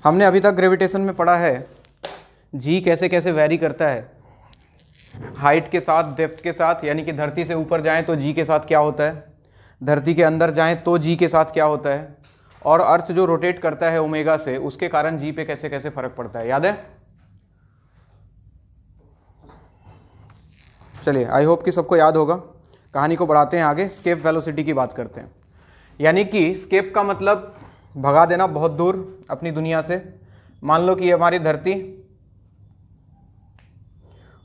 हमने अभी तक ग्रेविटेशन में पढ़ा है जी कैसे कैसे वैरी करता है हाइट के साथ, डेप्थ के साथ, यानी कि धरती से ऊपर जाएं तो जी के साथ क्या होता है, धरती के अंदर जाएं तो जी के साथ क्या होता है, और अर्थ जो रोटेट करता है ओमेगा से उसके कारण जी पे कैसे कैसे फर्क पड़ता है। याद है? चलिए, आई होप कि सबको याद होगा। कहानी को बढ़ाते हैं आगे, स्केप वेलोसिटी की बात करते हैं। यानी कि स्केप का मतलब भगा देना बहुत दूर अपनी दुनिया से। मान लो कि ये हमारी धरती,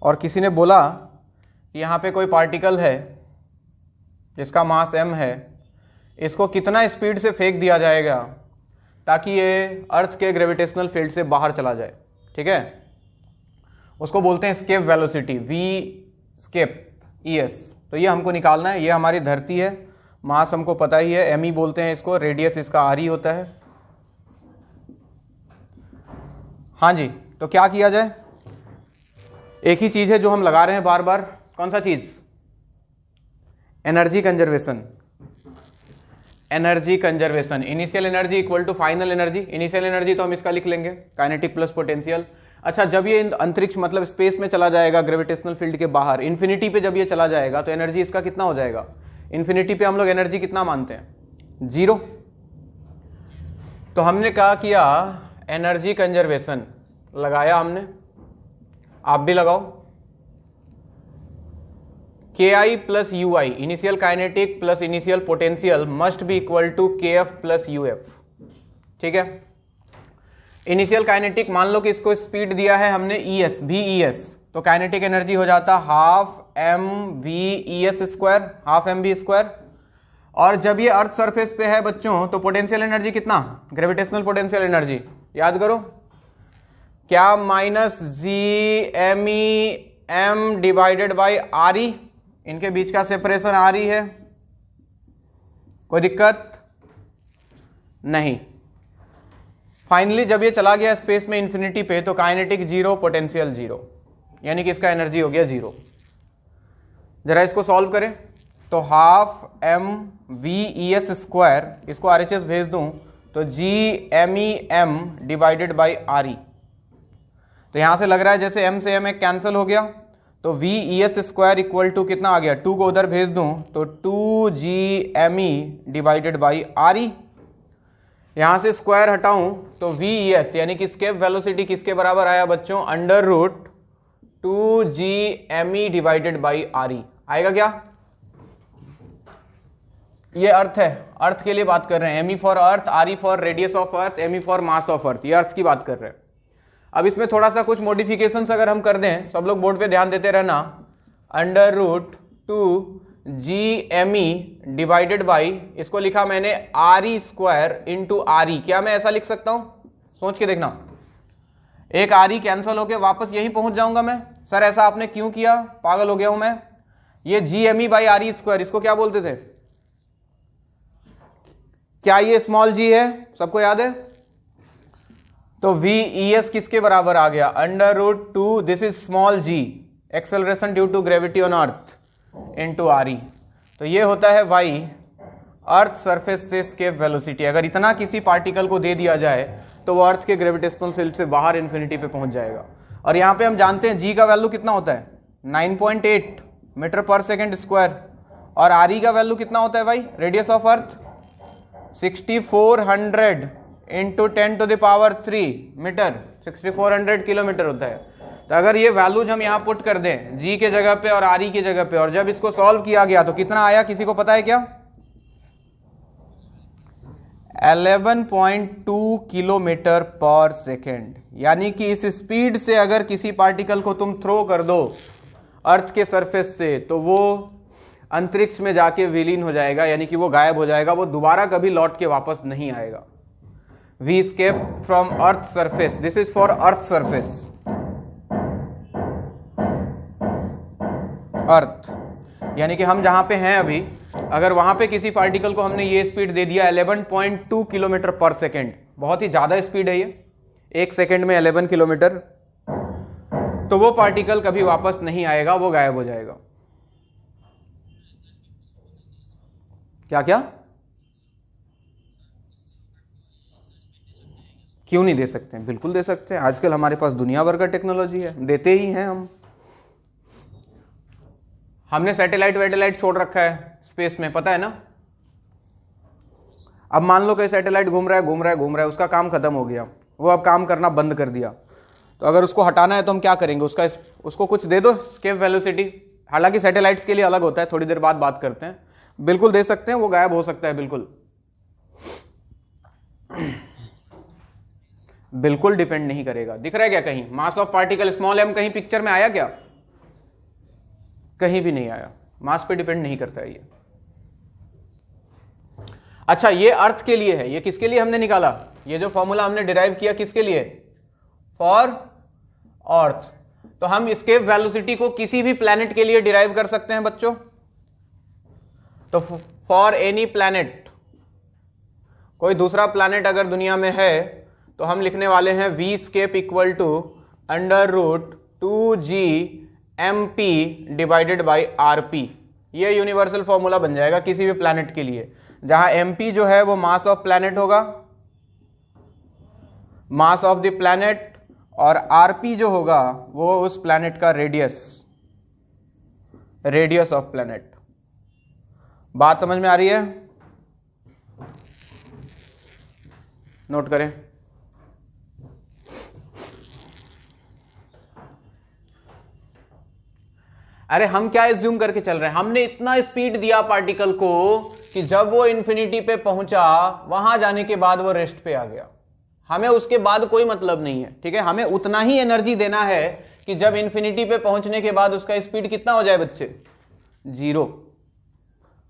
और किसी ने बोला कि यहाँ पे कोई पार्टिकल है जिसका मास m है, इसको कितना स्पीड से फेंक दिया जाएगा ताकि ये अर्थ के ग्रेविटेशनल फील्ड से बाहर चला जाए। ठीक है, उसको बोलते हैं escape velocity, v escape es। तो ये हमको निकालना है। ये हमारी धरती है, मास हमको पता ही है, m ही बोलते हैं इसको, रेडियस इसका r ही होता है। हाँ जी, तो क्या किया जाए? एक ही चीज है जो हम लगा रहे हैं बार बार। कौन सा चीज? Energy conservation. Energy conservation, initial energy equal to final energy. Initial energy तो हम इसका लिख लेंगे, काइनेटिक प्लस पोटेंशियल। अच्छा, जब ये अंतरिक्ष मतलब स्पेस में चला जाएगा ग्रेविटेशनल फील्ड के बाहर, इन्फिनिटी पे जब ये चला जाएगा तो एनर्जी इसका कितना हो जाएगा? इन्फिनिटी पे हम लोग एनर्जी कितना मानते हैं? 0। तो हमने क्या किया? एनर्जी कंजर्वेशन लगाया हमने, आप भी लगाओ। KI plus UI, initial kinetic plus initial potential must be equal to KF plus UF। ठीक है, इनिशियल काइनेटिक मान लो कि इसको स्पीड दिया है हमने ES, VES, तो काइनेटिक एनर्जी हो जाता half mv square, half mv square. और जब ये अर्थ सरफेस पे है बच्चों, तो पोटेंशियल एनर्जी कितना? ग्रेविटेशनल पोटेंशियल एनर्जी याद करो क्या? Minus GMEm divided by RE। इनके बीच का सेपरेशन RE है, कोई दिक्कत नहीं। फाइनली जब ये चला गया स्पेस में इन्फिनिटी पे, तो काइनेटिक 0, पोटेंशियल 0, यानी कि इसका एनर्जी हो गया 0। जरा इसको सॉल्व करें तो हाफ mv स्क्वायर, इसको RHS भेज दूं तो GMEm डिवाइडेड बाई RE। तो यहां से लग रहा है जैसे m से m एक कैंसिल हो गया, तो VES स्क्वायर इक्वल टू कितना आ गया? 2 को उधर भेज दूं तो 2GME डिवाइडेड बाई RE। यहां से स्क्वायर हटाऊं तो VES यानी कि स्केप वेलोसिटी किसके बराबर आया बच्चों? Under root 2GME divided by RE आएगा क्या? ये अर्थ है, अर्थ के लिए बात कर रहे हैं। ME for earth, RE for radius of earth, ME for mass of earth, ये अर्थ की बात कर रहे हैं। अब इसमें थोड़ा सा कुछ मॉडिफिकेशंस अगर हम कर दें, सब लोग बोर्ड पे ध्यान देते रहना, under root 2GME divided by, इसको लिखा मैंने RE स्क्वायर इंटू RE। क्या मैं ऐसा लिख सकता हूं? सोच के देखना। एक RE कैंसिल होके वापस यहीं पहुंच जाऊंगा मैं। सर ऐसा आपने क्यों किया? पागल हो गया हूं मैं। ये GME बाई RE स्क्वायर, इसको क्या बोलते थे? क्या ये स्मॉल g है? सबको याद है? तो VES किसके बराबर आ गया? Under root 2, this is small g, acceleration due to gravity on earth, into RE। तो ये होता है y, अर्थ सरफेस से स्केप वेलोसिटी। अगर इतना किसी पार्टिकल को दे दिया जाए तो वो अर्थ के ग्रेविटेशनल फील्ड से बाहर इन्फिनिटी पे पहुंच जाएगा। और यहां पे हम जानते हैं g का वैल्यू कितना होता है? 9.8 मीटर पर सेकेंड स्क्वायर। और RE का वैल्यू कितना होता है भाई? Radius of earth 6400 into 10 to the power 3 metre, 6400 kilometre होता है। तो अगर ये वैल्यूज हम यहाँ पुट कर दें जी के जगह पे और RE की जगह पे, और जब इसको सॉल्व किया गया तो कितना आया? किसी को पता है क्या? 11.2 किलोमीटर पर सेकेंड। यानी कि इस स्पीड से अगर किसी पार्टिकल को तुम थ्रो कर दो अर्थ के सरफेस से, तो वो अंतरिक्ष में जाके विलीन हो जाएगा, यानी कि वो गायब हो जाएगा, वो दोबारा कभी लौट के वापस नहीं आएगा। V escape from earth surface, this is for earth surface, earth. यानी कि हम जहां पे हैं अभी, अगर वहां पे किसी पार्टिकल को हमने ये स्पीड दे दिया 11.2 किलोमीटर पर सेकेंड, बहुत ही ज्यादा स्पीड है ये, एक सेकेंड में 11 किलोमीटर, तो वो पार्टिकल कभी वापस नहीं आएगा, वो गायब हो जाएगा। क्या क्या क्यों नहीं दे सकते हैं? बिल्कुल दे सकते हैं। आजकल हमारे पास दुनिया भर का टेक्नोलॉजी है, देते ही हैं हम। हमने सैटेलाइट वेटेलाइट छोड़ रखा है स्पेस में, पता है ना। अब मान लो कि सैटेलाइट घूम रहा है, उसका काम खत्म हो गया, वो अब काम करना बंद कर दिया, तो अगर उसको हटाना है तो हम क्या करेंगे? उसको कुछ दे दो एस्केप वेलोसिटी। हालांकि सैटेलाइट्स के लिए अलग होता है, थोड़ी देर बाद बात करते हैं। बिल्कुल दे सकते हैं, वो गायब हो सकता है बिल्कुल। बिल्कुल डिपेंड नहीं करेगा। दिख रहा है क्या कहीं? Mass of particle small m कहीं पिक्चर में आया क्या? कहीं भी नहीं आया। मास पे डिपेंड नहीं करता है ये। अच्छा, ये अर्थ के लिए है। ये किसके लिए हमने निकाला? ये जो फॉर्मूला हमने डिराइव किया किसके लिए? For earth. तो हम एस्केप वेलोसिटी को किसी भी प्लैनेट के लिए डिराइव कर सकते हैं बच्चों। तो फॉर एनी प्लैनेट, कोई दूसरा प्लैनेट अगर दुनिया में है तो हम लिखने वाले हैं v escape equal to √2g mp divided by rp। ये यूनिवर्सल फॉर्मूला बन जाएगा किसी भी प्लैनेट के लिए, जहां mp जो है वो मास ऑफ प्लैनेट होगा, मास ऑफ द प्लैनेट, और rp जो होगा वो उस प्लैनेट का रेडियस ऑफ प्लैनेट। बात समझ में आ रही है? नोट करें। अरे हम क्या एज्यूम करके चल रहे हैं? हमने इतना स्पीड दिया पार्टिकल को कि जब वो इंफिनिटी पे पहुंचा, वहां जाने के बाद वो रेस्ट पे आ गया। हमें उसके बाद कोई मतलब नहीं है, ठीक है। हमें उतना ही एनर्जी देना है कि जब इंफिनिटी पे पहुंचने के बाद उसका स्पीड कितना हो जाए बच्चे? 0,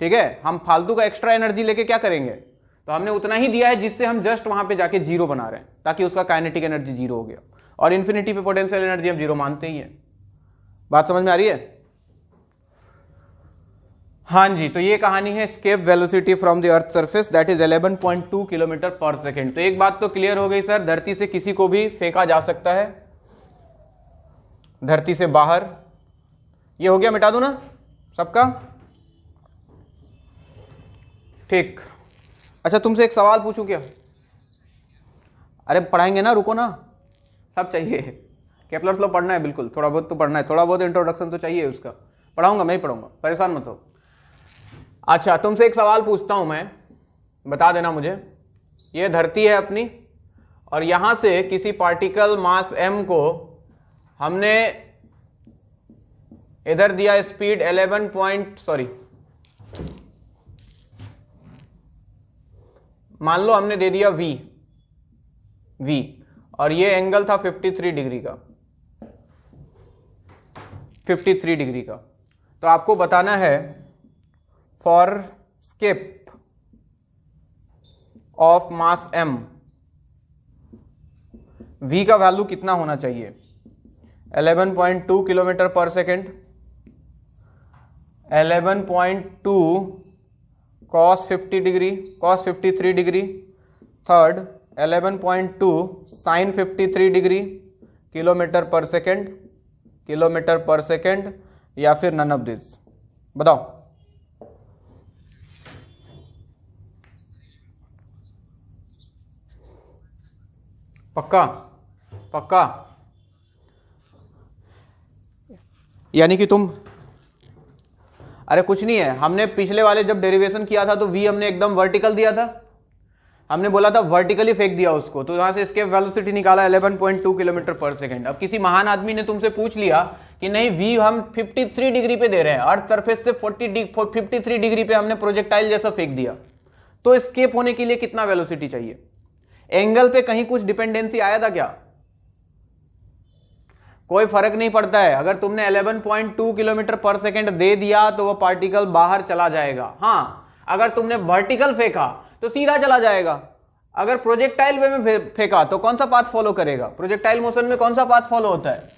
ठीक है। हम फालतू का एक्स्ट्रा एनर्जी लेके क्या करेंगे? तो हमने उतना ही दिया है जिससे हम जस्ट वहां पे जाके 0 बना रहे हैं, ताकि उसका काइनेटिक एनर्जी 0 हो गया। और इंफिनिटी पे पोटेंशियल एनर्जी हम 0 मानते ही है। बात समझ में आ रही है? हाँ जी। तो ये कहानी है escape velocity from the earth surface, that is 11.2 kilometre पर सेकेंड। तो एक बात तो क्लियर हो गई सर, धरती से किसी को भी फेंका जा सकता है, धरती से बाहर। ये हो गया, मिटा दूं ना सबका? ठीक। अच्छा, तुमसे एक सवाल पूछूं क्या? अरे पढ़ाएंगे ना, रुको ना, सब चाहिए। केपलर्स लॉ पढ़ना है बिल्कुल, थोड़ा बहुत तो पढ़ना है, थोड़ा बहुत इंट्रोडक्शन तो चाहिए उसका। पढ़ाऊंगा, मैं ही पढ़ाऊंगा, परेशान मत हो। अच्छा, तुमसे एक सवाल पूछता हूं मैं, बता देना मुझे। ये धरती है अपनी, और यहां से किसी पार्टिकल मास m को हमने इधर दिया स्पीड 11 मान लो हमने दे दिया v, और ये एंगल था 53 डिग्री का, 53 डिग्री का। तो आपको बताना है for escape of mass m v का वैल्यू कितना होना चाहिए? 11.2 किलोमीटर पर second, 11.2 cos 50 degree, cos 53 degree, third 11.2 sin 53 degree kilometre पर सेकेंड, या फिर नन ऑफ दिस। बताओ। पक्का? यानी कि तुम, अरे कुछ नहीं है, हमने पिछले वाले जब डेरिवेशन किया था तो v हमने एकदम वर्टिकल दिया था, हमने बोला था वर्टिकली फेंक दिया उसको, तो यहां से एस्केप वेलोसिटी निकाला 11.2 किलोमीटर पर सेकेंड। अब किसी महान आदमी ने तुमसे पूछ लिया कि नहीं, v हम 53 डिग्री पे दे रहे हैं, अर्थ सरफेस से 53 डिग्री पे हमने प्रोजेक्टाइल जैसा फेंक दिया, तो एस्केप होने के लिए कितना वेलोसिटी चाहिए? एंगल पे कहीं कुछ डिपेंडेंसी आया था क्या? कोई फर्क नहीं पड़ता है। अगर तुमने 11.2 किलोमीटर पर सेकेंड दे दिया तो वो पार्टिकल बाहर चला जाएगा। हाँ, अगर तुमने वर्टिकल फेंका तो सीधा चला जाएगा। अगर प्रोजेक्टाइल वे में फेंका तो कौन सा पाथ फॉलो करेगा? प्रोजेक्टाइल मोशन में कौन सा पाथ फॉलो होता है?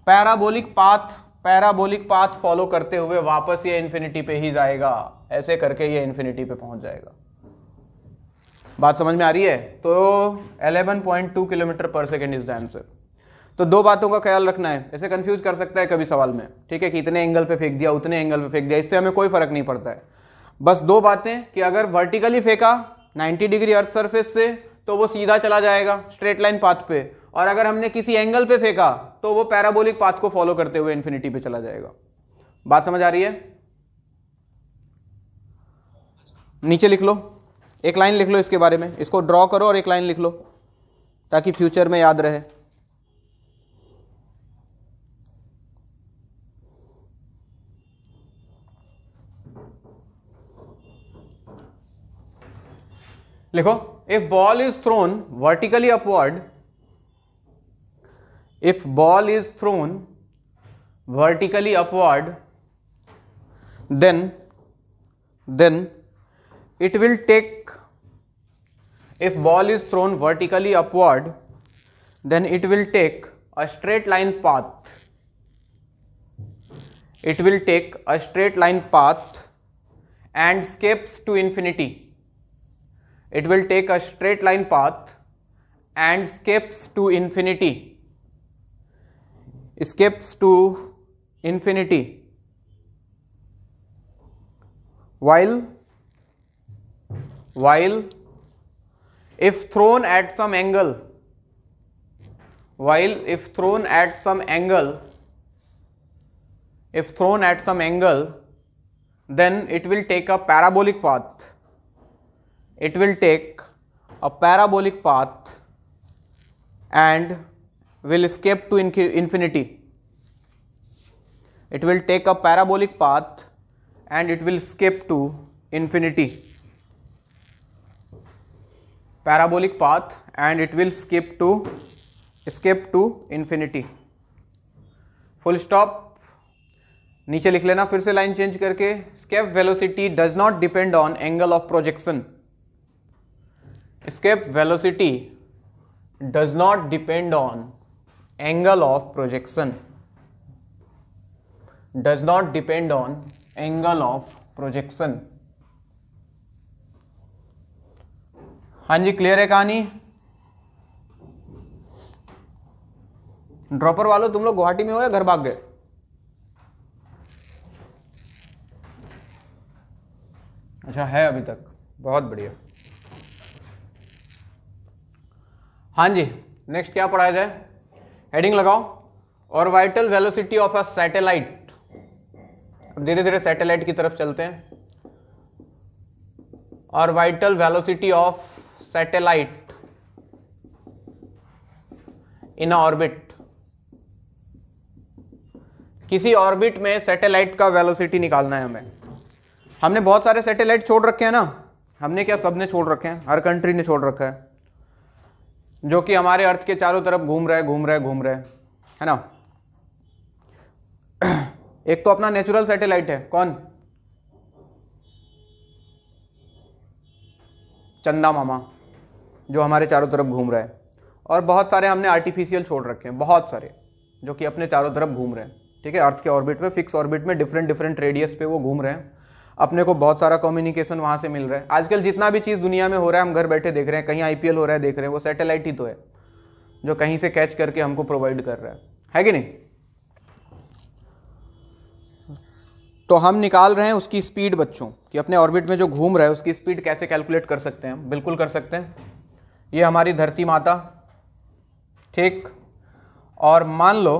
पैराबोलिक पाथ फॉलो करते हुए वापस ये इंफिनिटी पे ही जाएगा। ऐसे करके ये इंफिनिटी पे पहुंच जाएगा। बात समझ में आ रही है? तो 11.2 किलोमीटर पर सेकेंड इज द आंसर। तो दो बातों का ख्याल रखना है, ऐसे कंफ्यूज कर सकता है कभी सवाल में, ठीक है, कि इतने एंगल पे फेंक दिया, उतने एंगल पे फेंक दिया, इससे हमें कोई फर्क नहीं पड़ता है। बस दो बातें कि अगर वर्टिकली फेंका 90 डिग्री अर्थ सरफेस से तो वो सीधा चला जाएगा स्ट्रेट लाइन पाथ पे, और अगर हमने किसी एंगल पे फेंका तो वो पैराबोलिक पाथ को फॉलो करते हुए इन्फिनिटी पे चला जाएगा। बात समझ आ रही है? नीचे लिख लो, एक लाइन लिख लो इसके बारे में, इसको ड्रॉ करो और एक लाइन लिख लो ताकि फ्यूचर में याद रहे। लिखो, if ball is thrown vertically upward, if ball is thrown vertically upward, then it will take, if ball is thrown vertically upward, then it will take a straight line path, it will take a straight line path and escapes to infinity, it will take a straight line path and escapes to infinity, escapes to infinity, while if thrown at some angle, while if thrown at some angle, if thrown at some angle, then it will take a parabolic path, it will take a parabolic path and will escape to infinity. It will take a parabolic path and it will escape to infinity. Parabolic path and it will escape to infinity. Full stop. नीचे लिख लेना फिर से line change करके, escape velocity does not depend on angle of projection. Escape velocity does not depend on angle of projection, does not depend on angle of projection. हाँ जी, clear है कहानी? Dropper वालों, तुम लोग गुवाहाटी में हो या घर भाग गए? अच्छा है अभी तक, बहुत बढ़िया। हाँ जी, नेक्स्ट क्या पढ़ाया जाए? हेडिंग लगाओ, orbital velocity of a satellite. धीरे धीरे सैटेलाइट की तरफ चलते हैं। Orbital velocity of satellite in orbit. किसी ऑर्बिट में सैटेलाइट का वेलोसिटी निकालना है हमें। हमने बहुत सारे सैटेलाइट छोड़ रखे हैं ना, हमने क्या, सबने छोड़ रखे हैं, हर कंट्री ने छोड़ रखा है, जो कि हमारे अर्थ के चारों तरफ घूम रहे, है ना। एक तो अपना नेचुरल सैटेलाइट है, कौन? चंदा मामा, जो हमारे चारों तरफ घूम रहा है। और बहुत सारे हमने आर्टिफिशियल छोड़ रखे हैं, बहुत सारे, जो कि अपने चारों तरफ घूम रहे हैं। ठीक है, अर्थ के ऑर्बिट में, फिक्स ऑर्बिट में डिफरेंट रेडियस पे वो घूम रहे हैं। अपने को बहुत सारा कम्युनिकेशन वहां से मिल रहा है। आजकल जितना भी चीज दुनिया में हो रहा है, हम घर बैठे देख रहे हैं। कहीं आईपीएल हो रहा है, देख रहे हैं, वो सैटेलाइट ही तो है जो कहीं से कैच करके हमको प्रोवाइड कर रहा है कि नहीं। तो हम निकाल रहे हैं उसकी स्पीड बच्चों कि अपने ऑर्बिट में जो घूम रहा है उसकी स्पीड कैसे कैलकुलेट कर सकते हैं। बिल्कुल कर सकते हैं। ये हमारी धरती माता, ठीक, और मान लो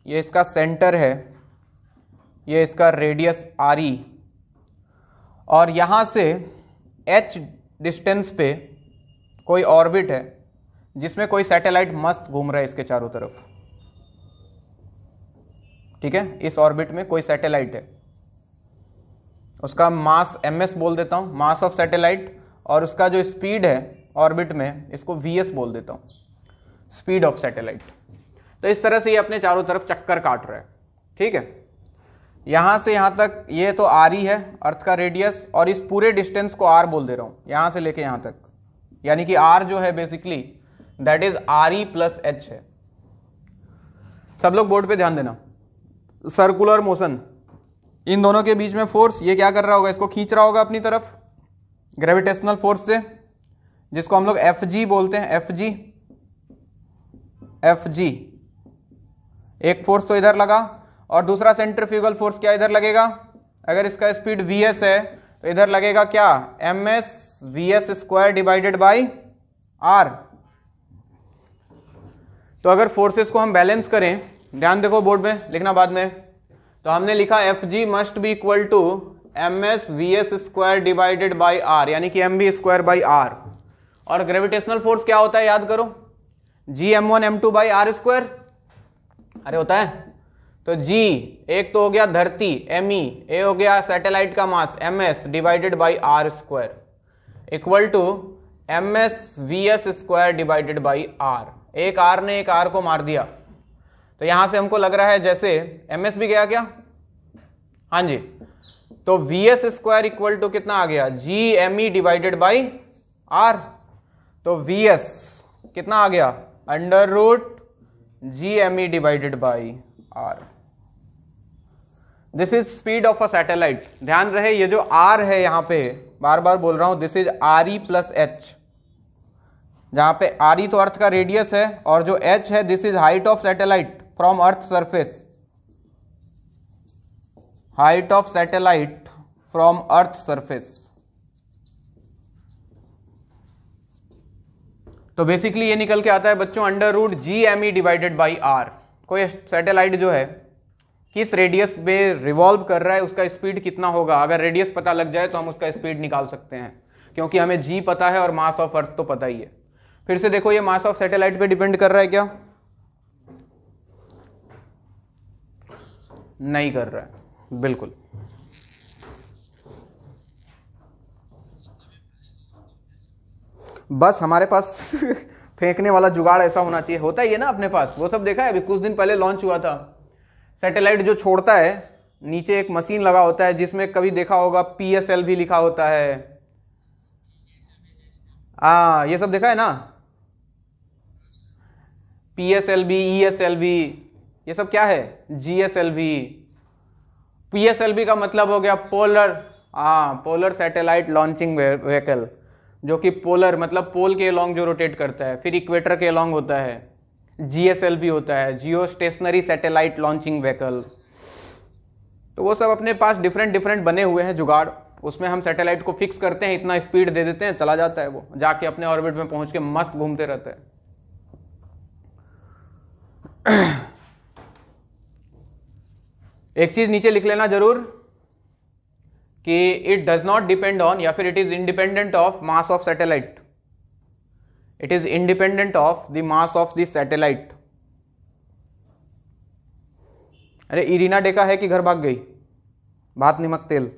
ये इसका सेंटर है, ये इसका रेडियस RE, और यहां से h डिस्टेंस पे कोई ऑर्बिट है जिसमें कोई सैटेलाइट मस्त घूम रहा है इसके चारों तरफ। ठीक है, इस ऑर्बिट में कोई सैटेलाइट है, उसका मास ms बोल देता हूं, मास ऑफ सैटेलाइट, और उसका जो स्पीड है ऑर्बिट में, इसको vs बोल देता हूं, स्पीड ऑफ सैटेलाइट। तो इस तरह से ये अपने चारों तरफ चक्कर काट रहा है। ठीक है, यहां से यहां तक ये तो RE है, अर्थ का रेडियस, और इस पूरे डिस्टेंस को R बोल दे रहा हूं, यहां से लेके यहां तक, यानी कि R जो है basically that is RE plus H है। सब लोग बोर्ड पे ध्यान देना। सर्कुलर मोशन, इन दोनों के बीच में फोर्स, ये क्या कर रहा होगा, इसको खींच रहा होगा अपनी तरफ ग्रेविटेशनल फोर्स से, जिसको हम लोग FG बोलते हैं। FG एक फोर्स तो इधर लगा, और दूसरा सेंट्रीफ्यूगल फोर्स क्या इधर लगेगा। अगर इसका स्पीड vs है तो इधर लगेगा क्या, ms vs square divided by r। तो अगर फोर्सेस को हम बैलेंस करें, ध्यान देखो बोर्ड में, लिखना बाद में, तो हमने लिखा Fg must be equal to ms vs square divided by r, यानी कि mv स्क्वायर बाई r। और ग्रेविटेशनल फोर्स क्या होता है याद करो, gm1 m2 by r square, अरे होता है। तो g एक तो हो गया धरती me, a हो गया सैटेलाइट का mass ms divided by r square equal to ms vs square divided by r। एक r ने एक r को मार दिया, तो यहां से हमको लग रहा है जैसे ms भी गया क्या, हाँ जी, तो vs स्क्वायर इक्वल टू कितना आ गया, gme डिवाइडेड बाई r। तो vs कितना आ गया, under root gme divided by r। This is speed of a satellite. ध्यान रहे ये जो r है यहां पे, बार बार बोल रहा हूं, this is re plus h, जहां पे re तो अर्थ का रेडियस है और जो h है this is height of satellite from earth surface, height of satellite from earth surface. तो बेसिकली ये निकल के आता है बच्चों under root gme divided by r। कोई सैटेलाइट जो है किस रेडियस में रिवॉल्व कर रहा है, उसका स्पीड कितना होगा, अगर रेडियस पता लग जाए तो हम उसका स्पीड निकाल सकते हैं, क्योंकि हमें g पता है और मास ऑफ अर्थ तो पता ही है। फिर से देखो ये मास ऑफ सैटेलाइट पे डिपेंड कर रहा है क्या, नहीं कर रहा है, बिल्कुल। बस हमारे पास फेंकने वाला जुगाड़ ऐसा होना चाहिए, होता ही है ना अपने पास, वो सब देखा है, अभी कुछ दिन पहले लॉन्च हुआ था सैटेलाइट जो छोड़ता है, नीचे एक मशीन लगा होता है जिसमें कभी देखा होगा PSL भी लिखा होता है, ये सब देखा है ना, PSLV, ESLV, ये सब क्या है, GSLV। PSLV का मतलब हो गया polar, polar satellite launching vehicle, जो कि पोलर मतलब पोल के अलोंग जो रोटेट करता है, फिर इक्वेटर के अलोंग होता है। GSLV होता है जियो स्टेशनरी सैटेलाइट लॉन्चिंग व्हीकल। तो वो सब अपने पास डिफरेंट डिफरेंट बने हुए हैं जुगाड़, उसमें हम सैटेलाइट को फिक्स करते हैं, इतना स्पीड दे देते हैं, चला जाता है, वो जाके अपने ऑर्बिट में पहुंच के मस्त घूमते रहता है। एक चीज नीचे लिख लेना जरूर कि it does not depend on, या फिर it is independent of mass of satellite, it is independent of the mass of the satellite. अरे इरीना डेका है कि घर भाग गई, भात नमक तेल,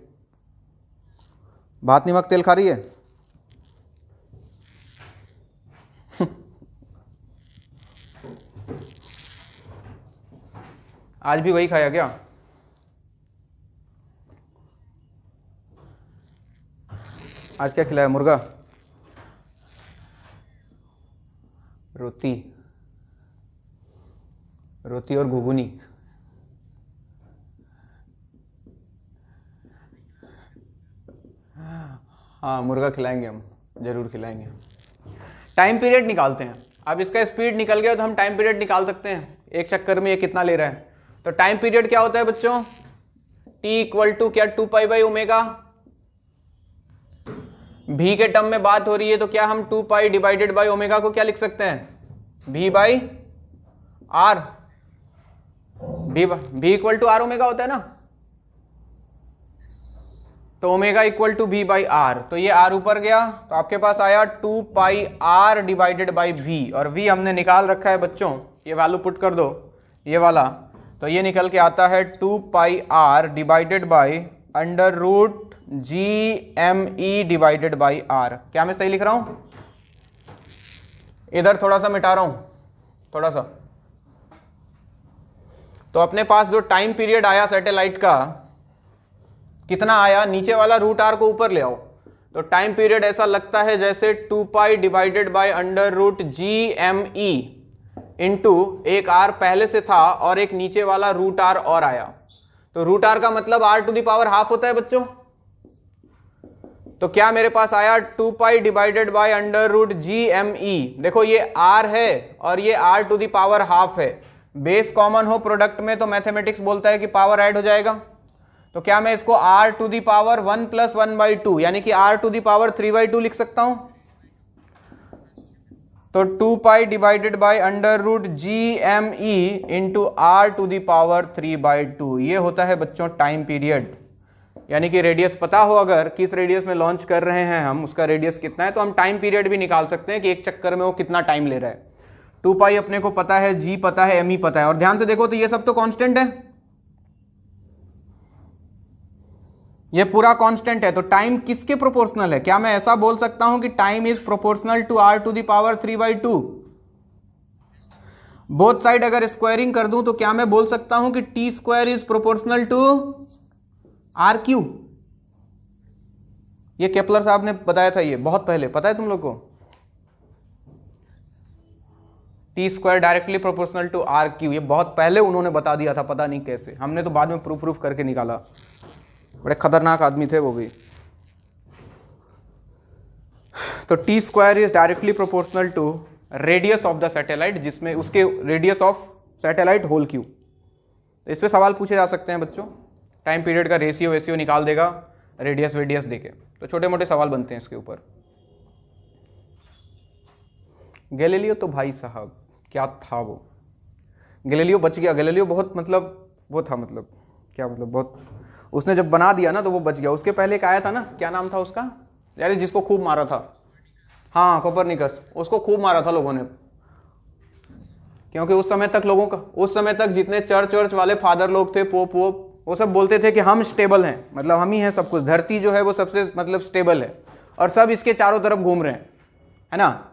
भात नमक तेल खा रही है। आज भी वही खाया क्या, आज क्या खिलाया, मुर्गा, रोटी, रोटी और घुघुनी। हाँ मुर्गा खिलाएंगे हम, जरूर खिलाएंगे। टाइम पीरियड निकालते हैं, अब इसका स्पीड निकल गया तो हम टाइम पीरियड निकाल सकते हैं, एक चक्कर में ये कितना ले रहा है। तो टाइम पीरियड क्या होता है बच्चों, t इक्वल टू क्या 2 पाई ओमेगा, v के टर्म में बात हो रही है तो क्या हम 2 पाई डिवाइडेड बाई ओमेगा को क्या लिख सकते हैं, v by r, v equal to r omega होता है ना, तो omega equal to v by r. तो ये r ऊपर गया तो आपके पास आया 2 pi r divided by v, और v हमने निकाल रखा है बच्चों, ये वैल्यू पुट कर दो ये वाला, तो ये निकल के आता है 2 pi r divided by under root GME divided by r। क्या मैं सही लिख रहा हूं, इधर थोड़ा सा मिटा रहा हूं, थोड़ा सा। तो अपने पास जो टाइम पीरियड आया सैटेलाइट का कितना आया, नीचे वाला रूट r को ऊपर ले आओ, तो टाइम पीरियड ऐसा लगता है जैसे 2 pi divided by under root GME into एक r पहले से था और एक नीचे वाला रूट r और आया, तो रूट r का मतलब r to the power half होता है बच्चों। तो क्या मेरे पास आया 2 pi divided by under root GME, देखो ये r है और ये r to the power half है, बेस कॉमन हो प्रोडक्ट में तो मैथमेटिक्स बोलता है कि पावर ऐड हो जाएगा, तो क्या मैं इसको r to the power 1 plus 1/2 यानी कि r टू दी पावर 3/2 लिख सकता हूं? तो 2 pi divided by under root GME into r to the power 3/2, ये होता है बच्चों टाइम पीरियड। यानी कि रेडियस पता हो अगर किस रेडियस में लॉन्च कर रहे हैं हम, उसका रेडियस कितना है, तो हम टाइम पीरियड भी निकाल सकते हैं कि एक चक्कर में वो कितना टाइम ले रहा है। 2 पाई अपने को पता है, G पता है, ME पता है, और ध्यान से देखो तो ये सब तो कांस्टेंट है, ये पूरा कांस्टेंट है। तो टाइम किसके प्रोपोर्शनल है? क्या मैं ऐसा बोल सकता हूं कि time is proportional to r to the power 3/2? Both side अगर स्क्वायरिंग कर दूं तो क्या मैं बोल सकता हूं कि t square is proportional to r3? ये केपलर साहब ने बताया था, ये बहुत पहले, पता है तुम लोग को? T square directly proportional to r3, ये बहुत पहले उन्होंने बता दिया था, पता नहीं कैसे, हमने तो बाद में प्रूफ करके निकाला। बड़े खतरनाक आदमी थे वो भी। तो t square is directly proportional to radius of the satellite, जिसमें उसके radius of satellite whole cube. तो इस पे सवाल पूछे जा सकते हैं बच्चों, टाइम पीरियड का रेशियो वेशियो निकाल देगा रेडियस वेडियस देके, तो छोटे मोटे सवाल बनते हैं इसके ऊपर। गैलीलियो तो भाई साहब क्या था वो, गैलीलियो बच गया। गैलीलियो बहुत मतलब वो था, मतलब क्या मतलब, बहुत उसने जब बना दिया ना तो वो बच गया। उसके पहले एक आया था ना, क्या नाम था उसका यार, जिसको खूब मारा था, हाँ कोपरनिकस, उसको खूब मारा था लोगों ने, क्योंकि उस समय तक लोगों का, उस समय तक जितने चर्च वाले फादर लोग थे, पोप वोप, वो सब बोलते थे कि हम स्टेबल हैं, मतलब हम ही हैं सब कुछ, धरती जो है वो सबसे मतलब स्टेबल है, और सब इसके चारों तरफ घूम रहे हैं, है ना।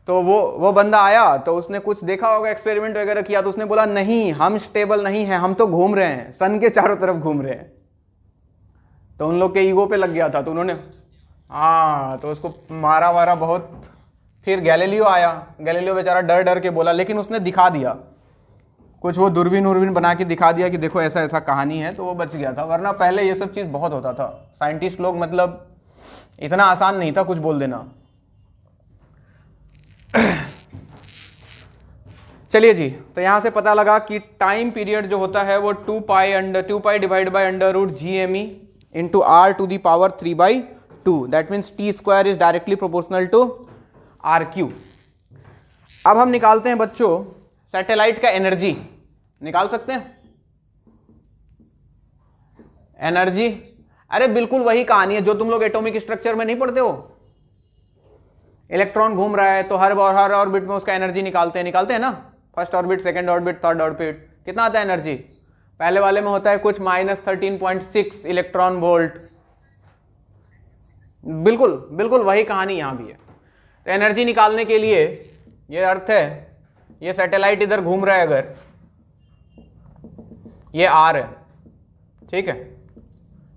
तो वो बंदा आया तो उसने कुछ देखा होगा, एक्सपेरिमेंट वगैरह किया, तो उसने बोला नहीं हम स्टेबल नहीं हैं, हम तो घूम रहे हैं, सन के चारों तरफ घूम रहे हैं। तो उन लोग के ईगो पे लग गया था, तो उन्होंने हाँ तो उसको मारा वारा बहुत। फिर गैलीलियो आया, गैलीलियो बेचारा डर डर के बोला, लेकिन उसने दिखा दिया कुछ, वो दूरबीन उर्बीन बना के दिखा दिया कि देखो ऐसा ऐसा कहानी है, तो वो बच गया था। वरना पहले ये सब चीज बहुत होता था, साइंटिस्ट लोग मतलब इतना आसान नहीं था कुछ बोल देना। चलिए जी, तो यहां से पता लगा कि टाइम पीरियड जो होता है वो 2 pi divide by under root GME into r to the power 3/2, that means t square is directly proportional to r3। अब हम निकालते हैं बच्चों सैटेलाइट का एनर्जी, निकाल सकते हैं एनर्जी। अरे बिल्कुल वही कहानी है जो तुम लोग एटॉमिक स्ट्रक्चर में नहीं पढ़ते हो, इलेक्ट्रॉन घूम रहा है तो हर ऑर्बिट में उसका एनर्जी निकालते हैं ना, first orbit, second orbit, third orbit, कितना आता है एनर्जी? पहले वाले में होता है कुछ -13.6 इलेक्ट्रॉन वोल्ट। बिल्कुल वही कहानी यहां भी है। तो एनर्जी निकालने के लिए ये अर्थ है, ये सैटेलाइट इधर घूम रहा है, अगर ये r है, ठीक है,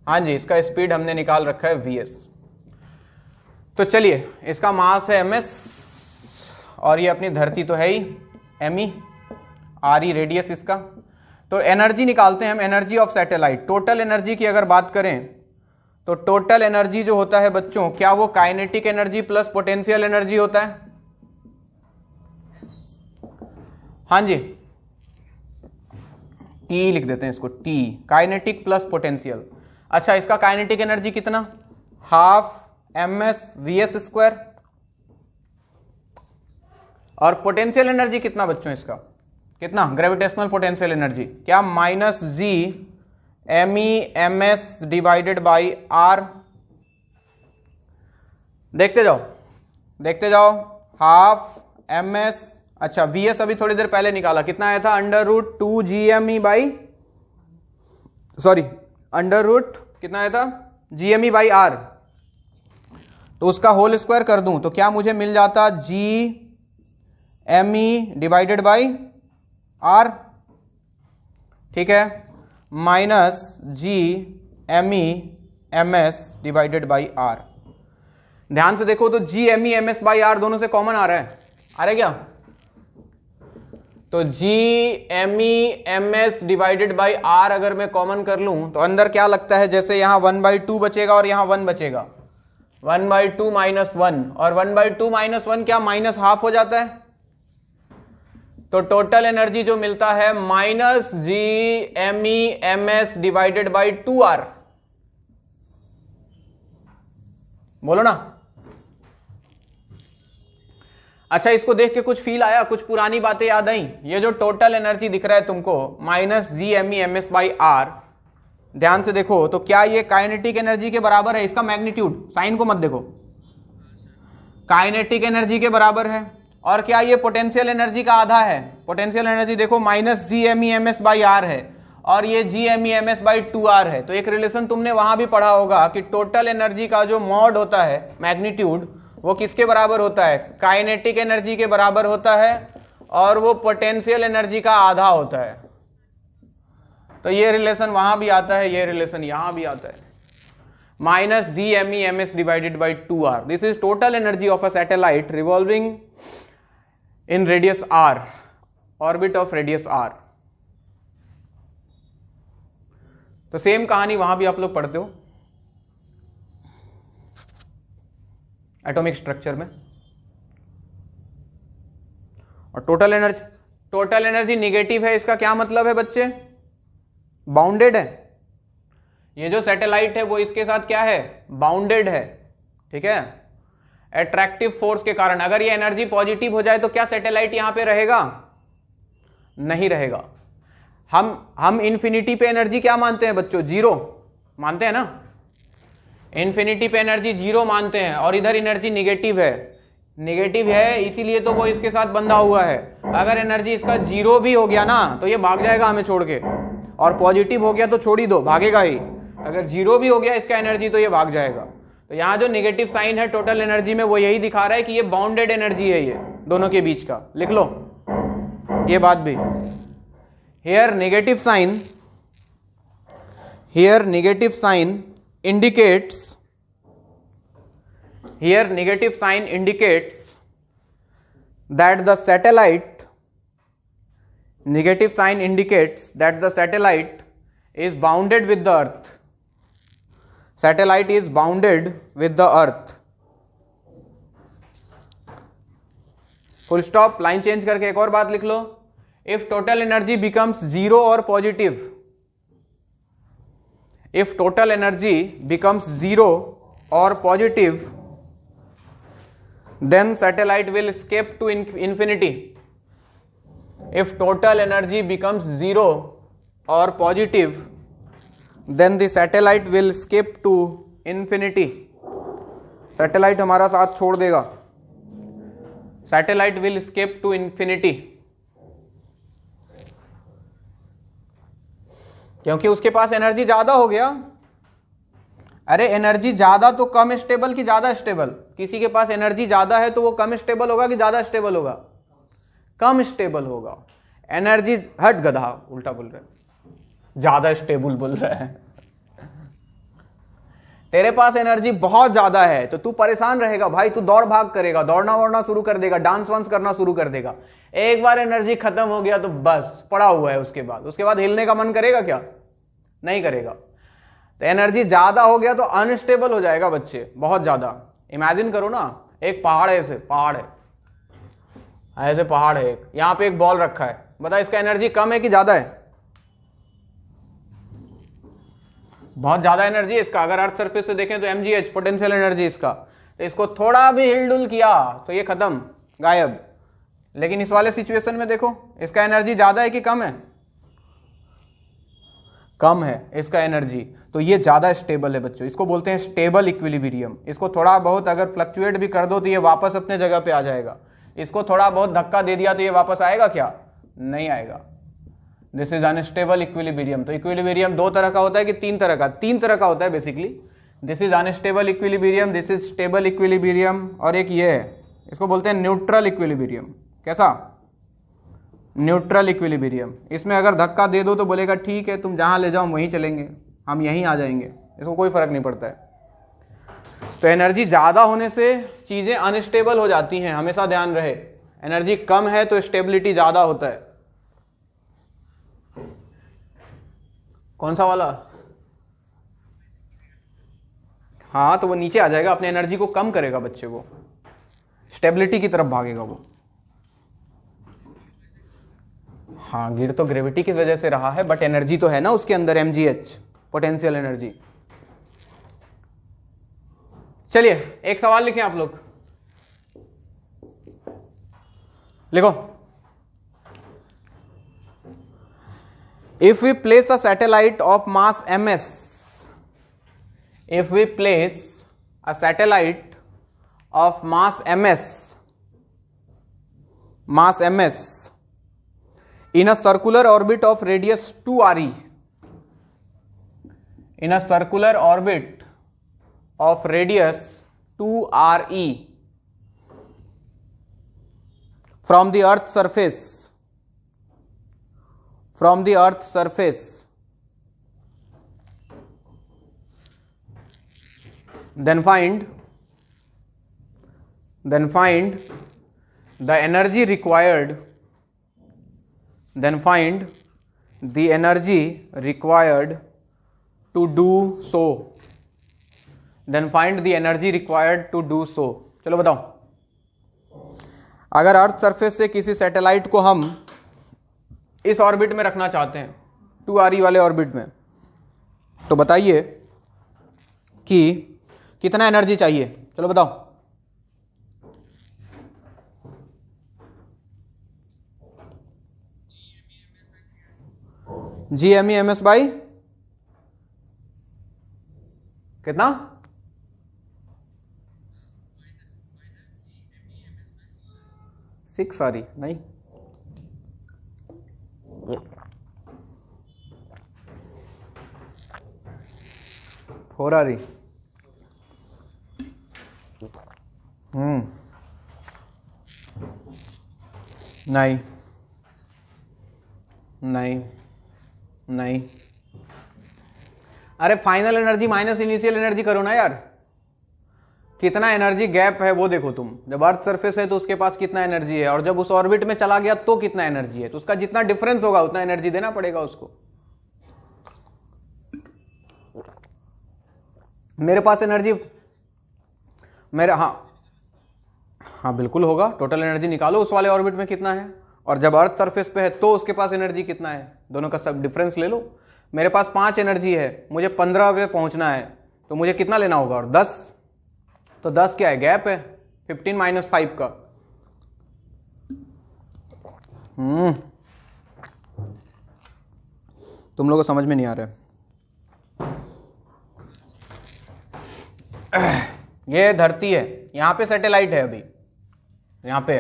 हाँ जी, इसका स्पीड हमने निकाल रखा है vs। तो चलिए, इसका मास है ms और ये अपनी धरती तो है ही me, re रेडियस इसका। तो एनर्जी निकालते हैं हम, energy of satellite. Total energy की अगर बात करें तो टोटल एनर्जी जो होता है बच्चों, क्या वो kinetic energy plus potential energy होता है? हाँ जी, टी लिख देते हैं इसको, टी काइनेटिक प्लस पोटेंशियल। अच्छा, इसका काइनेटिक एनर्जी कितना? Half ms vs square. और पोटेंशियल एनर्जी कितना बच्चों इसका, कितना? ग्रेविटेशनल पोटेंशियल एनर्जी क्या? -g me ms divided by r। देखते जाओ, हाफ ms, अच्छा vs अभी थोड़ी देर पहले निकाला, कितना आया था? √2 GME बाई, सॉरी √ कितना आया था? GME by r। तो उसका होल स्क्वायर कर दूं तो क्या मुझे मिल जाता? GME डिवाइडेड बाई r, ठीक है, -GME ms divided by r। ध्यान से देखो तो GME ms बाई r दोनों से कॉमन आ रहा है क्या? तो GME ms divided by r अगर मैं कॉमन कर लूं तो अंदर क्या लगता है, जैसे यहां 1/2 बचेगा और यहां 1 बचेगा, 1/2 -1, और 1/2 -1 क्या? -½ हो जाता है। तो टोटल एनर्जी जो मिलता है minus G M E M S divided by 2R। बोलो ना। अच्छा, इसको देख के कुछ फील आया, कुछ पुरानी बातें याद आई? ये जो टोटल एनर्जी दिख रहा है तुमको minus G M E M S by R, ध्यान से देखो तो क्या ये काइनेटिक एनर्जी के बराबर है? इसका मैग्नीट्यूड, साइन को मत देखो, काइनेटिक एनर्जी के बराबर है। और क्या ये पोटेंशियल एनर्जी का आधा है? पोटेंशियल एनर्जी देखो minus G M E M S by R है और ये G M E M S by 2R है। तो एक रिलेशन तुमने वहां भी पढ़ा होगा कि टोटल एनर्जी का जो मॉड होता है, मैग्नीट्यूड, वो किसके बराबर होता है? काइनेटिक एनर्जी के बराबर होता है और वो पोटेंशियल एनर्जी का आधा होता है। तो ये रिलेशन वहां भी आता है, ये रिलेशन यहां भी आता है, minus G M E M S divided by 2R। This is total energy of a satellite revolving in radius R, orbit of radius R। तो सेम कहानी वहां भी आप लोग पढ़ते हो एटॉमिक स्ट्रक्चर में। और टोटल एनर्जी निगेटिव है, इसका क्या मतलब है बच्चे? बाउंडेड है। ये जो सैटेलाइट है वो इसके साथ क्या है? बाउंडेड है, ठीक है, एट्रैक्टिव फोर्स के कारण। अगर ये एनर्जी पॉजिटिव हो जाए तो क्या सैटेलाइट यहां पे रहेगा? नहीं रहेगा। हम इंफिनिटी पे एनर्जी क्या मानते हैं बच्चों? जीरो मानते हैं ना। इंफिनिटी पे एनर्जी जीरो मानते हैं और इधर एनर्जी निगेटिव है, इसीलिए तो वो इसके साथ बंधा हुआ है। अगर एनर्जी इसका जीरो भी हो गया ना तो ये भाग जाएगा हमें छोड़ के, और पॉजिटिव हो गया तो छोड़ ही दो, भागेगा ही। अगर जीरो भी हो गया इसका एनर्जी तो ये भाग जाएगा। तो यहां जो नेगेटिव साइन है टोटल एनर्जी में वो यही दिखा रहा है कि ये बाउंडेड एनर्जी है, ये दोनों के बीच का। लिख लो ये बात भी। Here negative sign indicates that the satellite is bounded with the earth. Satellite is bounded with the earth. Full stop, line change करके एक और बात लिख लो। If total energy becomes zero or positive, if total energy becomes zero or positive, then satellite will escape to infinity. If total energy becomes zero or positive, then the satellite will escape to infinity. Satellite हमारा साथ छोड़ देगा, satellite will escape to infinity, क्योंकि उसके पास energy ज्यादा हो गया। अरे एनर्जी ज्यादा तो कम स्टेबल कि ज्यादा स्टेबल? किसी के पास एनर्जी ज्यादा है तो वो कम स्टेबल होगा कि ज्यादा स्टेबल होगा? कम स्टेबल होगा। एनर्जी, हट गधा, उल्टा बोल रहा है, ज्यादा स्टेबल बोल रहा है। तेरे पास एनर्जी बहुत ज्यादा है तो तू परेशान रहेगा भाई, तू दौड़ भाग करेगा, दौड़ना वोड़ना शुरू कर देगा, डांस वांस करना शुरू कर देगा। एक बार एनर्जी खत्म हो गया तो बस पड़ा हुआ है। उसके बाद हिलने का मन करेगा क्या? नहीं करेगा। तो एनर्जी ज्यादा हो गया तो अनस्टेबल हो जाएगा बच्चे, बहुत ज्यादा। इमेजिन करो ना, एक पहाड़ है, ऐसे पहाड़ है एक, यहां पे एक बॉल रखा है, बता इसका एनर्जी कम है कि ज्यादा है? बहुत ज्यादा एनर्जी है इसका। अगर अर्थ सरफेस से देखें तो mgh पोटेंशियल एनर्जी इसका। तो इसको थोड़ा भी हिलडुल किया तो ये खत्म, गायब। लेकिन इस वाले सिचुएशन में देखो, इसका एनर्जी ज्यादा है कि कम है? कम है इसका एनर्जी, तो ये ज्यादा स्टेबल है बच्चों। इसको बोलते हैं स्टेबल इक्विलिब्रियम। इसको थोड़ा बहुत अगर फ्लक्चुएट भी कर दो तो ये वापस अपने जगह पे आ जाएगा। इसको थोड़ा बहुत धक्का दे दिया तो ये वापस आएगा क्या? नहीं आएगा। This is unstable equilibrium. तो इक्विलिब्रियम दो तरह का होता है कि तीन तरह का होता है basically. This is unstable equilibrium, this is stable equilibrium, और एक ये है, इसको बोलते हैं न्यूट्रल इक्विलिब्रियम। कैसा? Neutral equilibrium. इसमें अगर धक्का दे दो तो बोलेगा ठीक है, तुम जहां ले जाओ वहीं चलेंगे, हम यहीं आ जाएंगे, इसको कोई फर्क नहीं पड़ता है। तो एनर्जी ज्यादा होने से चीजें अनस्टेबल हो जाती हैं, हमेशा ध्यान रहे। एनर्जी कम है तो स्टेबिलिटी ज्यादा होता है। कौन सा वाला? हाँ, तो वो नीचे आ जाएगा, अपने एनर्जी को कम करेगा बच्चे को, स्टेबिलिटी की तरफ भागेगा वो। हाँ, गिर तो ग्रेविटी की वजह से रहा है, बट एनर्जी तो है ना उसके अंदर, mgh, पोटेंशियल एनर्जी। चलिए एक सवाल लिखें आप लोग, लिखो। If we place a satellite of mass ms, if we place a satellite of mass ms in a circular orbit of radius 2 re, in a circular orbit of radius 2 re from the earth's surface, then find the energy required, to do so, चलो बताओ, अगर अर्थ surface से किसी satellite को हम इस orbit में रखना चाहते हैं, 2 RE वाले ऑर्बिट में, तो बताइए कि कितना एनर्जी चाहिए। चलो बताओ। GME/ms बाई कितना? 6 RE नहीं, 4 RE। नहीं नहीं नहीं, अरे final energy minus initial energy करो ना यार, कितना एनर्जी गैप है वो देखो तुम। जब अर्थ सरफेस है तो उसके पास कितना एनर्जी है, और जब उस ऑर्बिट में चला गया तो कितना एनर्जी है, तो उसका जितना डिफरेंस होगा उतना एनर्जी देना पड़ेगा उसको। मेरे पास एनर्जी मेरा, हाँ बिल्कुल होगा, टोटल एनर्जी निकालो उस वाले ऑर्बिट में कितना है, और जब अर्थ सरफेस पे है तो उसके पास एनर्जी कितना है, दोनों का सब डिफरेंस ले लो। मेरे पास 5 एनर्जी है, मुझे 15 पे पहुंचना है, तो मुझे कितना लेना होगा, और 10, तो 10 क्या है, गैप है 15 - 5 का। तुम लोगों को समझ में नहीं आ रहा है। ये धरती है, यहां पे सैटेलाइट है अभी, यहां पे,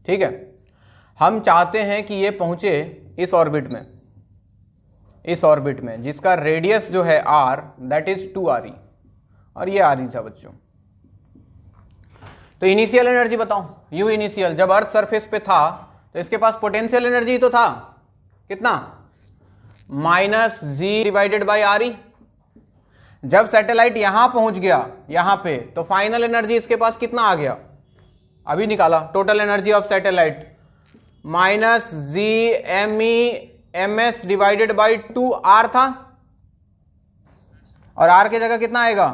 ठीक है। हम चाहते हैं कि ये पहुंचे इस ऑर्बिट में, जिसका रेडियस जो है r, दैट इज 2 RE, और ये RE था बच्चों। तो इनिशियल एनर्जी बताओ, U इनिशियल, जब अर्थ सरफेस पे था तो इसके पास पोटेंशियल एनर्जी तो था कितना, -g/RE। जब सैटेलाइट यहां पहुंच गया यहां पे, तो फाइनल एनर्जी इसके पास कितना आ गया, अभी निकाला, total energy of satellite -GME/ms/2 था, और r की जगह कितना आएगा,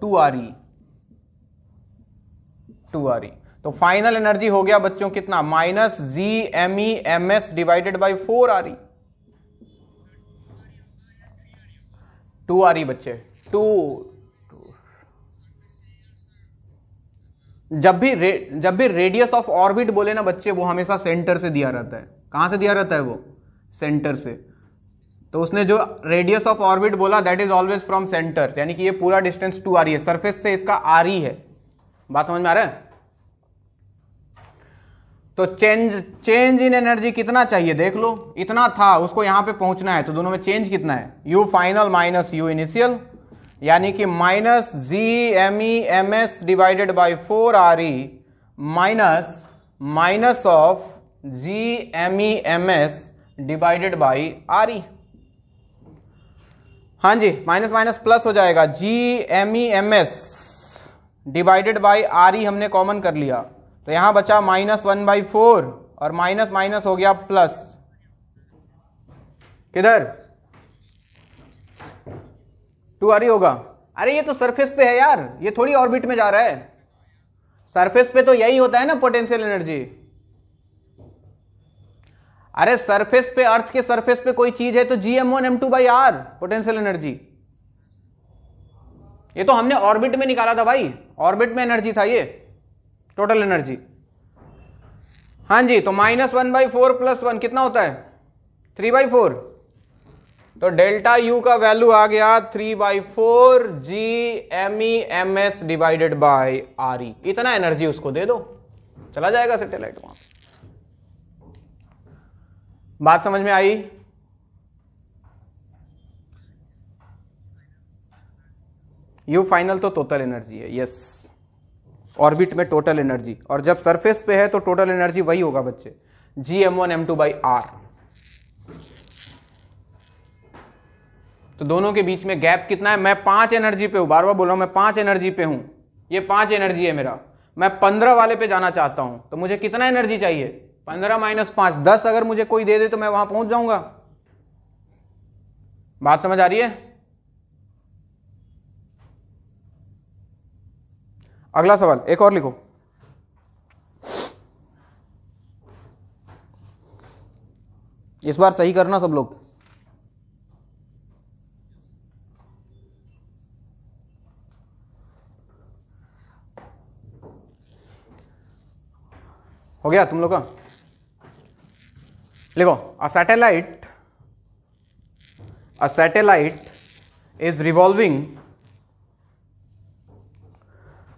2 RE। तो फाइनल एनर्जी हो गया बच्चों कितना, -GME/ms/4 RE। 2 RE बच्चे, 2। जब भी रेडियस ऑफ ऑर्बिट बोले ना बच्चे, वो हमेशा सेंटर से दिया रहता है। कहां से दिया रहता है वो, सेंटर से। तो उसने जो रेडियस ऑफ ऑर्बिट बोला, that is always from centre, यानी कि ये पूरा डिस्टेंस 2 RE है, सरफेस से इसका RE है। बात समझ में आ रहा है। तो चेंज इन एनर्जी कितना चाहिए देख लो, इतना था, उसको यहां पे पहुंचना है, तो दोनों में चेंज कितना है, U final minus U initial, यानी कि -GME/ms/4 RE minus of GME/ms/RE। हाँ जी, माइनस प्लस हो जाएगा, GME/ms/RE हमने कॉमन कर लिया, तो यहां बचा -1/4, और माइनस हो गया प्लस, किधर 2 RE होगा। अरे ये तो सरफेस पे है यार, ये थोड़ी ऑर्बिट में जा रहा है। सरफेस पे तो यही होता है ना पोटेंशियल एनर्जी। अरे सरफेस पे, अर्थ के सरफेस पे कोई चीज है तो Gm1m2/r पोटेंशियल एनर्जी। ये तो हमने ऑर्बिट में निकाला था भाई, ऑर्बिट में एनर्जी था ये, टोटल एनर्जी। हाँ जी, तो -1/4 + 1 कितना होता है? 3/4। तो डेल्टा यू का वैल्यू आ गया 3/4 Gm(e)ms डिवाइडेड बाय RE। इतना एनर्जी उसको दे दो, चला जाएगा सैटेलाइट वहां। बात समझ में आई? यू फाइनल तो टोटल एनर्जी है, यस, ऑर्बिट में टोटल एनर्जी, और जब सरफेस पे है तो टोटल एनर्जी वही होगा बच्चे, Gm1m2/r। तो दोनों के बीच में गैप कितना है? मैं 5 एनर्जी पे हूं, बार बार बोल रहा हूं, मैं 5 एनर्जी पे हूं, ये 5 एनर्जी है मेरा, मैं 15 वाले पे जाना चाहता हूं, तो मुझे कितना एनर्जी चाहिए? 15 - 5 10। अगर मुझे कोई दे दे तो मैं वहां पहुंच जाऊंगा। बात समझ आ रही है? अगला सवाल एक और लिखो। इस बार सही करना सब लोग। हो गया तुम लोग का? लिखो, a satellite is revolving,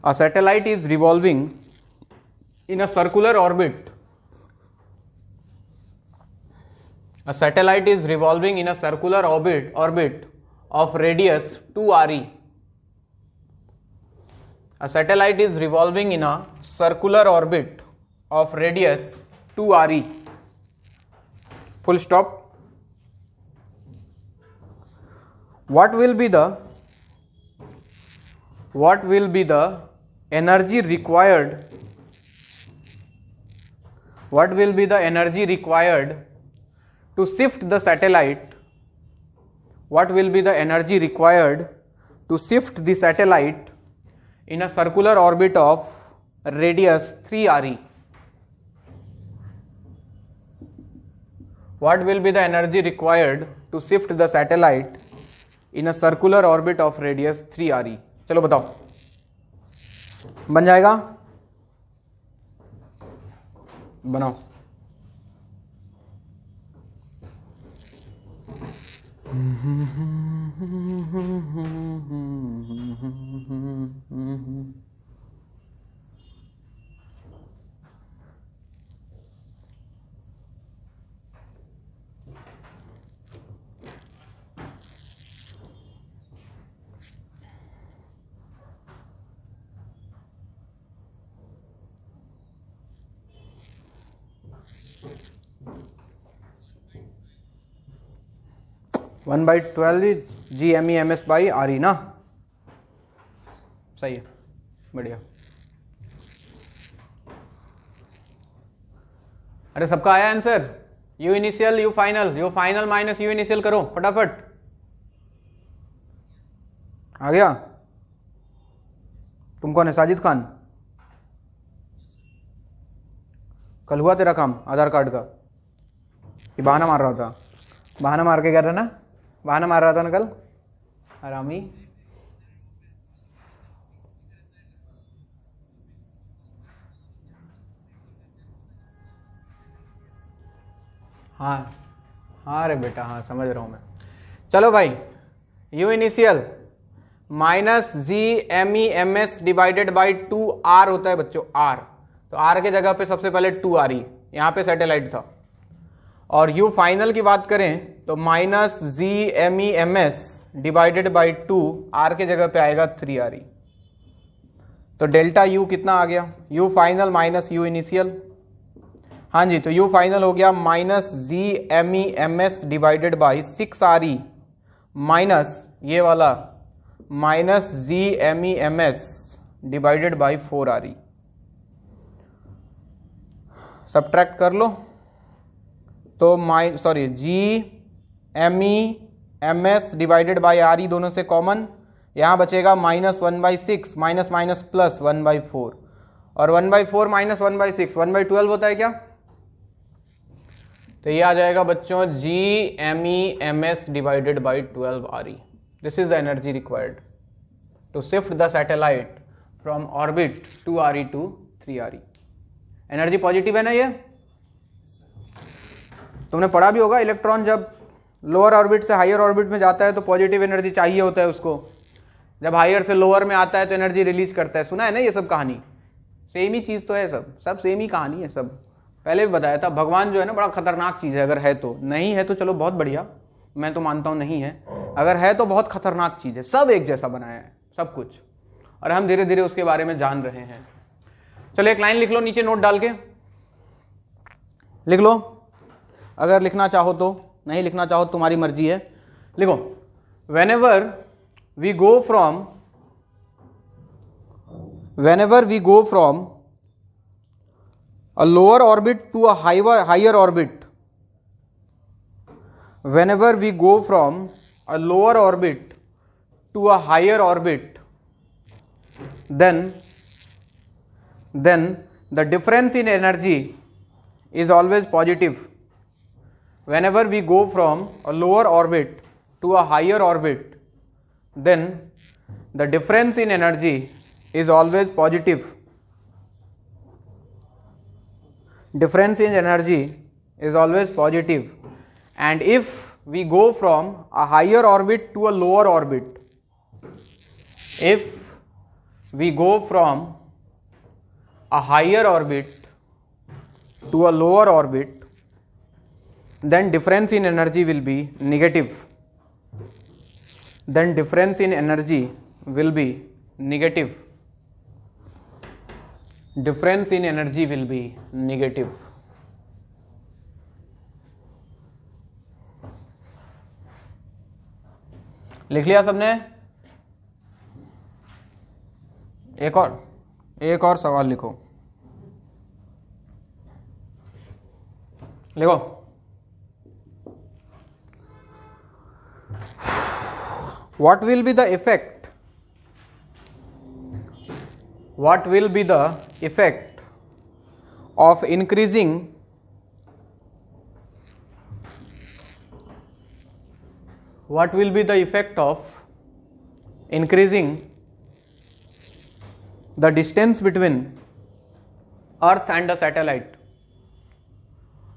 a satellite is revolving in a circular orbit. A satellite is revolving in a circular orbit of radius 2RE. A satellite is revolving in a circular orbit of radius 2RE. Full stop. What will be the energy required, to shift the satellite, in a circular orbit of radius 3RE? What will be the energy required to shift the satellite in a circular orbit of radius 3RE? चलो बताओ, बन जाएगा? बनाओ। One by 12 Gm(e)ms/RE ना, सही है, बढ़िया। अरे सबका आया answer? You initial you final minus you initial करो फटाफट। आ गया? तुम कौन है? साजिद खान? कल हुआ तेरा काम आधार कार्ड का? कि बहाना मार रहा था? बहाना मार के कह रहा ना, बहाना मार रहा था ना कल, हरामी। हाँ रे बेटा, हाँ समझ रहा हूं मैं। चलो भाई, you initial minus Gm(e)ms divided by 2R होता है बच्चों, R। तो R के जगह पे सबसे पहले 2RE, यहां पे सैटेलाइट था। और यू फाइनल की बात करें तो minus Gm(e)ms divided by 2, R के जगह पे आएगा 3RE। तो डेल्टा यू कितना आ गया? You final minus you initial. हाँ जी, तो यू फाइनल हो गया minus Gm(e)ms divided by 6RE minus ये वाला minus Gm(e)ms divided by 4RE। Subtract कर लो तो Gm(e)ms डिवाइडेड बाई RE दोनों से कॉमन, यहां बचेगा -1/6, माइनस माइनस प्लस 1/4, और 1/4 माइनस 1/6 1/12 होता है क्या? तो ये आ जाएगा बच्चों GMEMS divided by 12 RE. This is the energy required to shift the satellite from orbit 2 RE to 3 RE. Energy positive है ना ये? तुमने पढ़ा भी होगा, इलेक्ट्रॉन जब लोअर ऑर्बिट से हायर ऑर्बिट में जाता है तो पॉजिटिव एनर्जी चाहिए होता है उसको, जब हायर से लोअर में आता है तो एनर्जी रिलीज करता है. सुना है ना ये सब कहानी? सेम ही चीज तो है, सब सेम ही कहानी है. सब पहले भी बताया था. भगवान जो है ना बड़ा खतरनाक चीज है. अगर है तो, नहीं है तो चलो बहुत बढ़िया, मैं तो मानता हूं नहीं है. अगर है तो बहुत खतरनाक चीज है. सब एक जैसा बनाया है सब कुछ, और हम धीरे धीरे उसके बारे में जान रहे हैं. चलो एक लाइन लिख लो नीचे, नोट डाल के लिख लो. अगर लिखना चाहो तो, नहीं लिखना चाहो तुम्हारी मर्जी है. लिखो, whenever we go from a lower orbit to a higher orbit, whenever we go from a lower orbit to a higher orbit, then the difference in energy is always positive. Whenever we go from a lower orbit to a higher orbit, then the difference in energy is always positive. Difference in energy is always positive. And if we go from a higher orbit to a lower orbit, if we go from a higher orbit to a lower orbit, then difference in energy will be negative. Then difference in energy will be negative. Difference in energy will be negative. लिख लिया सबने? एक और सवाल लिखो. लिखो, what will be the effect? What will be the effect of increasing the distance between Earth and a satellite?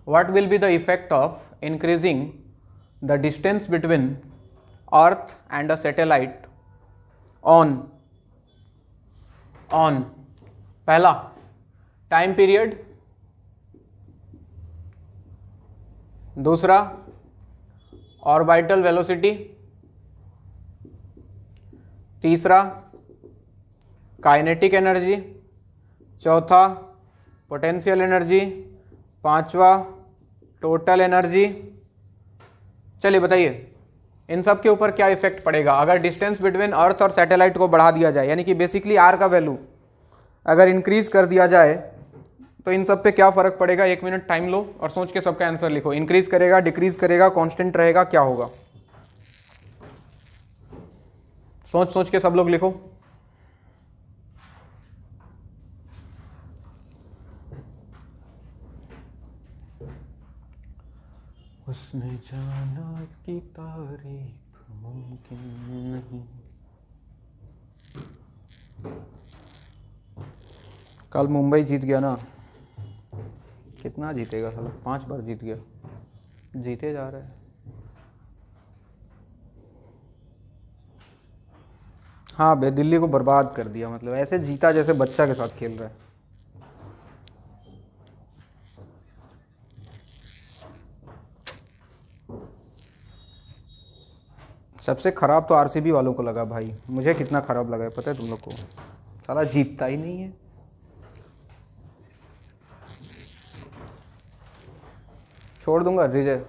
What will be the effect of increasing the distance between Earth and a satellite on पहला time period, दूसरा orbital velocity, तीसरा kinetic energy, चौथा potential energy, पांचवा total energy. चलिए बताइए इन सब के ऊपर क्या इफेक्ट पड़ेगा अगर डिस्टेंस बिटवीन अर्थ और सैटेलाइट को बढ़ा दिया जाए, यानी कि बेसिकली आर का वैल्यू अगर इंक्रीज कर दिया जाए तो इन सब पे क्या फर्क पड़ेगा. 1 मिनट टाइम लो और सोच के सबका आंसर लिखो. इंक्रीज करेगा, डिक्रीज करेगा, कांस्टेंट रहेगा, क्या होगा? सोच के सब लोग लिखो. उसने जाना कि तारीफ मुमकिन नहीं. कल मुंबई जीत गया ना. कितना जीतेगा साला? 5 बार जीत गया. जीते जा रहा है. हाँ बे, दिल्ली को बर्बाद कर दिया. मतलब ऐसे जीता जैसे बच्चा के साथ खेल रहा है. सबसे खराब तो आरसीबी वालों को लगा भाई. मुझे कितना खराब लगा है पता है तुम लोग को? साला जीतता ही नहीं है. छोड़ दूंगा रिजय.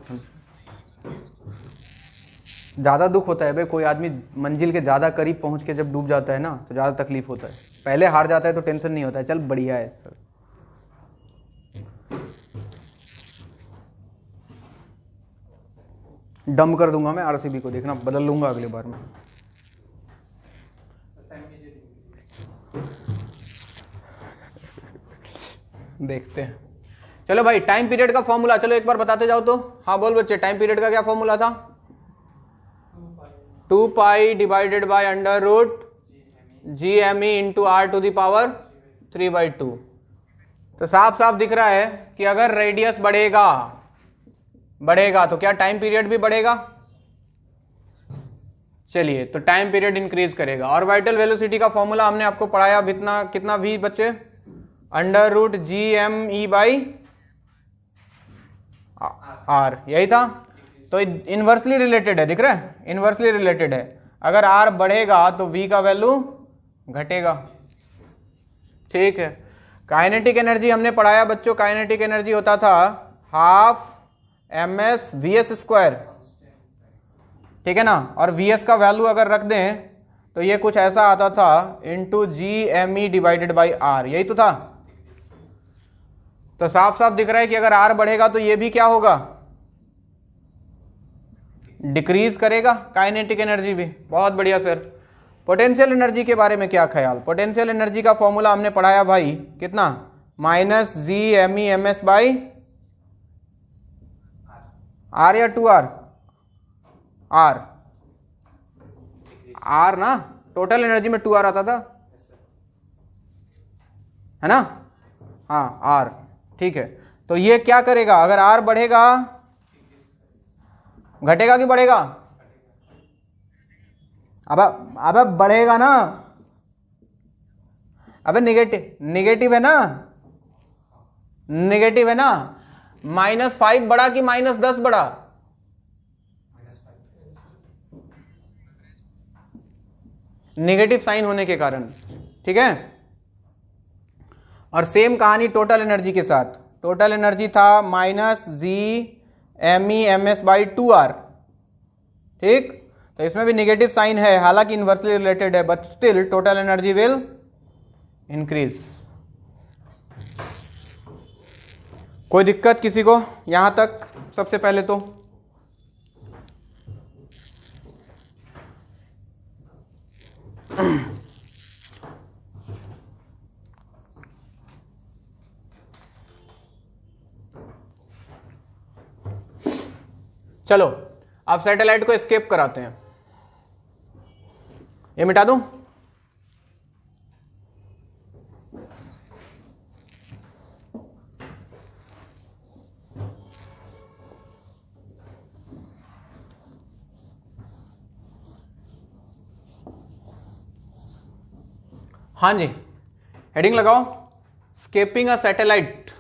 ज़्यादा दुख होता है भाई, कोई आदमी मंजिल के ज़्यादा करीब पहुंच के जब डूब जाता है ना तो ज़्यादा तकलीफ होता है. पहले हार जाता है तो टेंशन नहीं होता है, चल बढ़िया है सर. डम कर दूंगा मैं आरसीबी को, देखना बदल लूंगा अगली बार में. देखते हैं. चलो भाई टाइम पीरियड का फॉर्मूला चलो एक बार बताते जाओ तो। हाँ बोल बच्चे, टाइम पीरियड का क्या फॉर्मूला था? 2 pi divided by under root GME into R to the power 3/2। तो साफ साफ दिख रहा है कि अगर रेडियस बढ़ेगा तो क्या टाइम पीरियड भी बढ़ेगा? चलिए, तो टाइम पीरियड इंक्रीज करेगा। ऑर्बिटल वेलोसिटी का फॉर्मूला हमने आपको पढ़ाया कितना v बच्चे? Under root GME by R, यही था। तो इनवर्सली रिलेटेड है, दिख रहा है? इनवर्सली रिलेटेड है। अगर R बढ़ेगा तो v का वैल्यू घटेगा। ठीक है। काइनेटिक एनर्जी हमने पढ़ाया बच्चों, काइनेटिक एनर्जी होता था हाफ ms vs स्क्वायर, ठीक है ना। और vs का वैल्यू अगर रख दें तो ये कुछ ऐसा आता था into GME divided by R, यही तो था। तो साफ साफ दिख रहा है कि अगर R बढ़ेगा तो ये भी क्या होगा? डिक्रीज करेगा काइनेटिक एनर्जी भी। बहुत बढ़िया सर। पोटेंशियल एनर्जी के बारे में क्या ख्याल? पोटेंशियल एनर्जी का फॉर्मूला हमने पढ़ाया भाई, कितना? Minus GME ms by R या 2R? R ना, टोटल एनर्जी में 2R आता था, है ना? हाँ R, ठीक है। तो ये क्या करेगा? अगर R बढ़ेगा, घटेगा कि बढ़ेगा? अब बढ़ेगा ना। अबे निगेटिव है ना, निगेटिव है ना। -5 बढ़ा कि -10 बढ़ा? नेगेटिव साइन होने के कारण, ठीक है। और सेम कहानी टोटल एनर्जी के साथ। टोटल एनर्जी था -GME ms बाई 2R, ठीक। तो इसमें भी नेगेटिव साइन है, हालांकि इनवर्सली रिलेटेड है, but still total energy will increase. कोई दिक्कत किसी को यहां तक? सबसे पहले तो चलो अब सैटेलाइट को एस्केप कराते हैं। ये मिटा दूं? हाँ जी, हेडिंग लगाओ, स्केपिंग अ सैटेलाइट।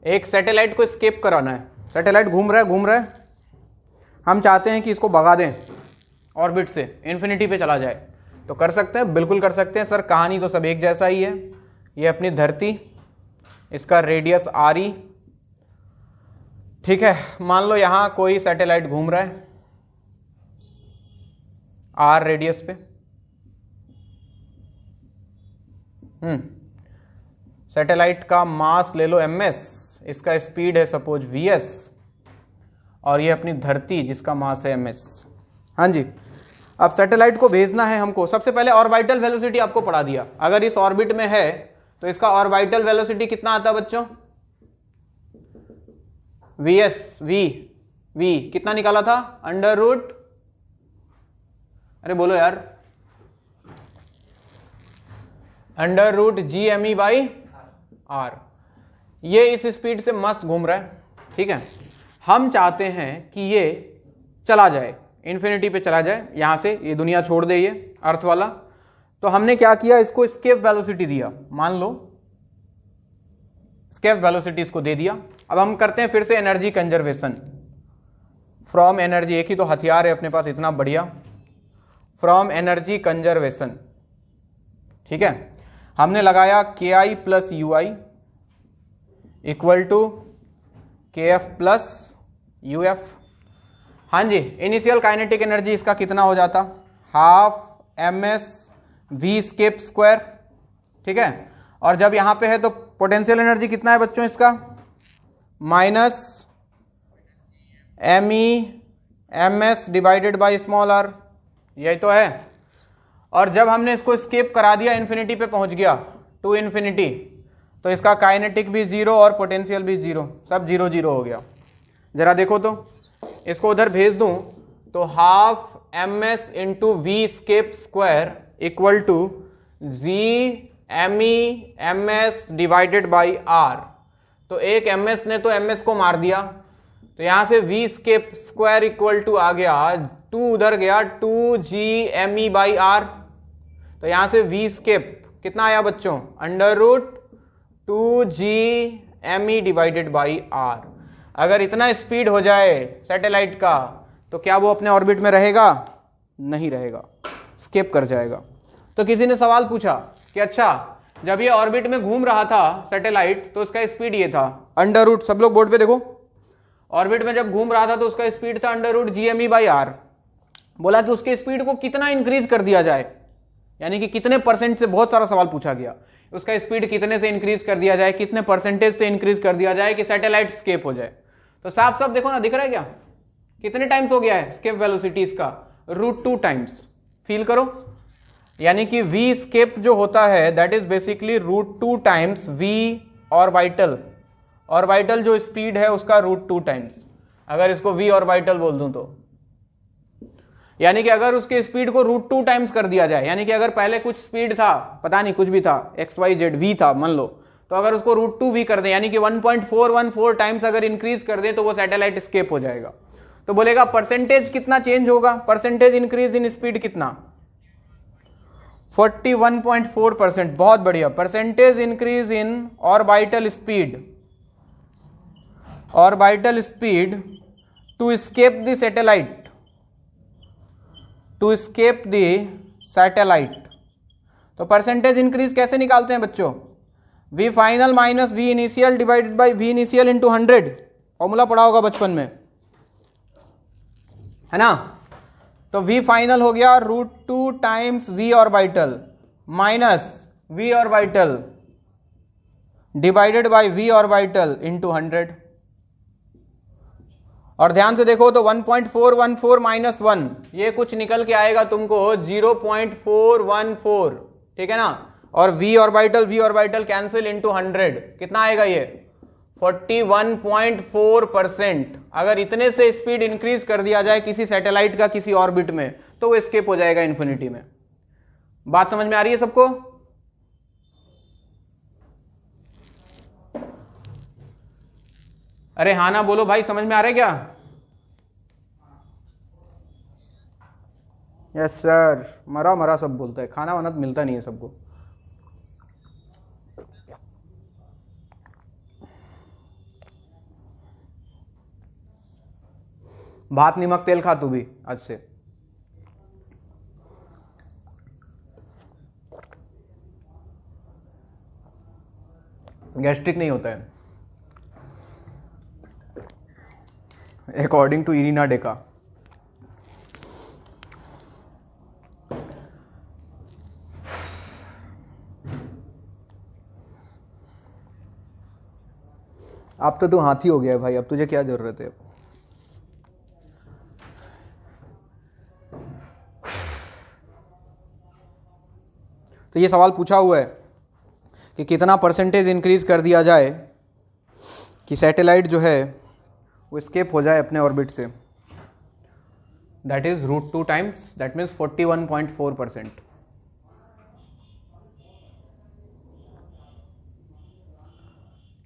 एक सैटेलाइट को स्केप कराना है। सैटेलाइट घूम रहा है, हम चाहते हैं कि इसको भगा दें ऑर्बिट से, इन्फिनिटी पे चला जाए। तो कर सकते हैं, बिल्कुल कर सकते हैं सर। कहानी तो सब एक जैसा ही है। ये अपनी धरती, इसका रेडियस RE, ठीक है। मान लो यहां कोई सैटेलाइट घूम रहा है R रेडियस पे। सैटेलाइट का मास ले लो ms, इसका स्पीड है सपोज vs, और ये अपनी धरती जिसका मास है ms। हाँ जी, अब सैटेलाइट को भेजना है हमको। सबसे पहले ऑर्बिटल वेलोसिटी आपको पढ़ा दिया। अगर इस ऑर्बिट में है तो इसका ऑर्बिटल वेलोसिटी कितना आता है बच्चों? vs, v कितना निकाला था? अंडर रूट, अरे बोलो यार, under root GME by R। ये इस स्पीड से मस्त घूम रहा है, ठीक है। हम चाहते हैं कि ये चला जाए, इन्फिनिटी पे चला जाए, यहां से ये दुनिया छोड़ दे, ये अर्थ वाला। तो हमने क्या किया? इसको स्केप वेलोसिटी दिया। मान लो स्केप वेलोसिटी इसको दे दिया। अब हम करते हैं फिर से एनर्जी कंजर्वेशन फ्रॉम एनर्जी। एक ही तो हथियार है अपने पास इतना बढ़िया, फ्रॉम एनर्जी कंजर्वेशन, ठीक है। हमने लगाया KI plus UI equal to KF plus UF। हाँ जी, इनिशियल काइनेटिक एनर्जी इसका कितना हो जाता? Half ms v escape square, ठीक है। और जब यहां पे है तो पोटेंशियल एनर्जी कितना है बच्चों इसका? Minus ME ms divided by small r, यही तो है। और जब हमने इसको स्केप करा दिया, इन्फिनिटी पे पहुंच गया, टू इन्फिनिटी, तो इसका काइनेटिक भी 0 और पोटेंशियल भी 0, सब 0 0 हो गया। जरा देखो तो, इसको उधर भेज दूं तो half ms into V escape square equal to G me ms divided by r। तो एक ms ने तो ms को मार दिया, तो यहां से v escape square equal to आ गया, 2 उधर गया, 2g me बाई r। तो यहां से v स्केप कितना आया बच्चों, under root 2g me divided by r। अगर इतना स्पीड हो जाए सैटेलाइट का तो क्या वो अपने ऑर्बिट में रहेगा? नहीं रहेगा, स्केप कर जाएगा। तो किसी ने सवाल पूछा कि अच्छा, जब ये ऑर्बिट में घूम रहा था सैटेलाइट तो उसका स्पीड ये था अंडर रूट, सब लोग बोर्ड पे देखो, ऑर्बिट में जब घूम रहा था तो उसका स्पीड था under root G by R. बोला कि उसके स्पीड को कितना इंक्रीज कर दिया जाए, यानी कि कितने परसेंट से, बहुत सारा सवाल पूछा गया, उसका स्पीड कितने से इंक्रीज कर दिया जाए, कितने परसेंटेज से इंक्रीज कर दिया जाए कि सैटेलाइट स्केप हो जाए। तो साफ साफ देखो ना, दिख रहा है क्या, कितने टाइम्स हो गया है स्केप वेलोसिटी इसका, √2 टाइम्स। फील करो, यानी कि v स्केप जो होता है that is basically √2 times v orbital, orbital जो स्पीड है उसका √2 टाइम्स। अगर इसको v ऑर्बिटल बोल दूं तो, यानी कि अगर उसके स्पीड को √2 टाइम्स कर दिया जाए, यानी कि अगर पहले कुछ स्पीड था, पता नहीं कुछ भी था, XYZ v था मान लो, तो अगर उसको √2v कर दें, यानी कि 1.414 टाइम्स अगर इंक्रीज कर दें तो वो सैटेलाइट स्केप हो जाएगा। तो बोलेगा परसेंटेज कितना चेंज होगा, परसेंटेज इंक्रीज इन स्पीड कितना, 41.4%। बहुत बढ़िया, percentage increase in orbital speed, orbital speed to escape the satellite, to escape the satellite. तो परसेंटेज इंक्रीज कैसे निकालते हैं बच्चों, v final minus v initial divided by v initial into 100, formula पढ़ा होगा बचपन में, है ना। तो v फाइनल हो गया √2 times v orbital minus v orbital divided by v orbital into 100। और ध्यान से देखो तो 1.414 माइनस 1, ये कुछ निकल के आएगा तुमको 0.414, ठीक है ना। और v ऑर्बिटल कैंसिल इंटू 100, कितना आएगा ये 41.4%। अगर इतने से स्पीड इंक्रीज कर दिया जाए किसी सैटेलाइट का किसी ऑर्बिट में तो वो एस्केप हो जाएगा इन्फिनिटी में। बात समझ में आ रही है सबको? अरे हाँ ना बोलो भाई, समझ में आ रहा है क्या? यस सर, मरा मरा सब बोलता है, खाना वाना तो मिलता नहीं है सबको। भात नमक तेल खा तू भी आज से। गैस्ट्रिक नहीं होता है अकॉर्डिंग टू इरिना डेका। अब तो तू हाथी हो गया है भाई, अब तुझे क्या जरूरत है? तो ये सवाल पूछा हुआ है कि कितना परसेंटेज इंक्रीज कर दिया जाए कि सैटेलाइट जो है वो स्केप हो जाए अपने ऑर्बिट से। That is √2 times, that means 41.4%।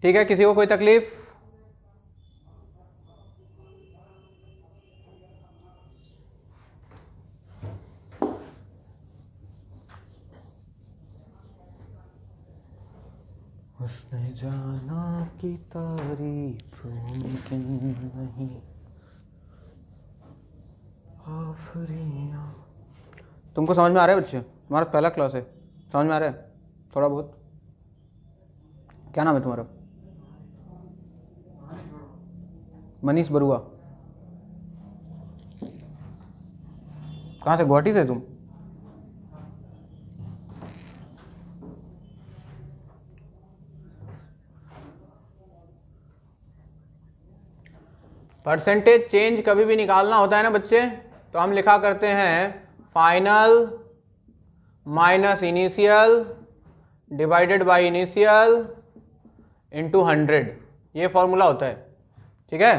ठीक है, किसी को कोई तकलीफ? उसने जाना कि तारीफ मुमकिन नहीं, आफरिया। तुमको समझ में आ रहा है बच्चे? तुम्हारा पहला क्लास है, समझ में आ रहा है थोड़ा बहुत? क्या नाम है तुम्हारा? मनीष बरुआ। कहाँ से? गुवाहाटी से तुम? परसेंटेज चेंज कभी भी निकालना होता है ना बच्चे, तो हम लिखा करते हैं final minus initial divided by initial into 100, ये फॉर्मूला होता है। ठीक है,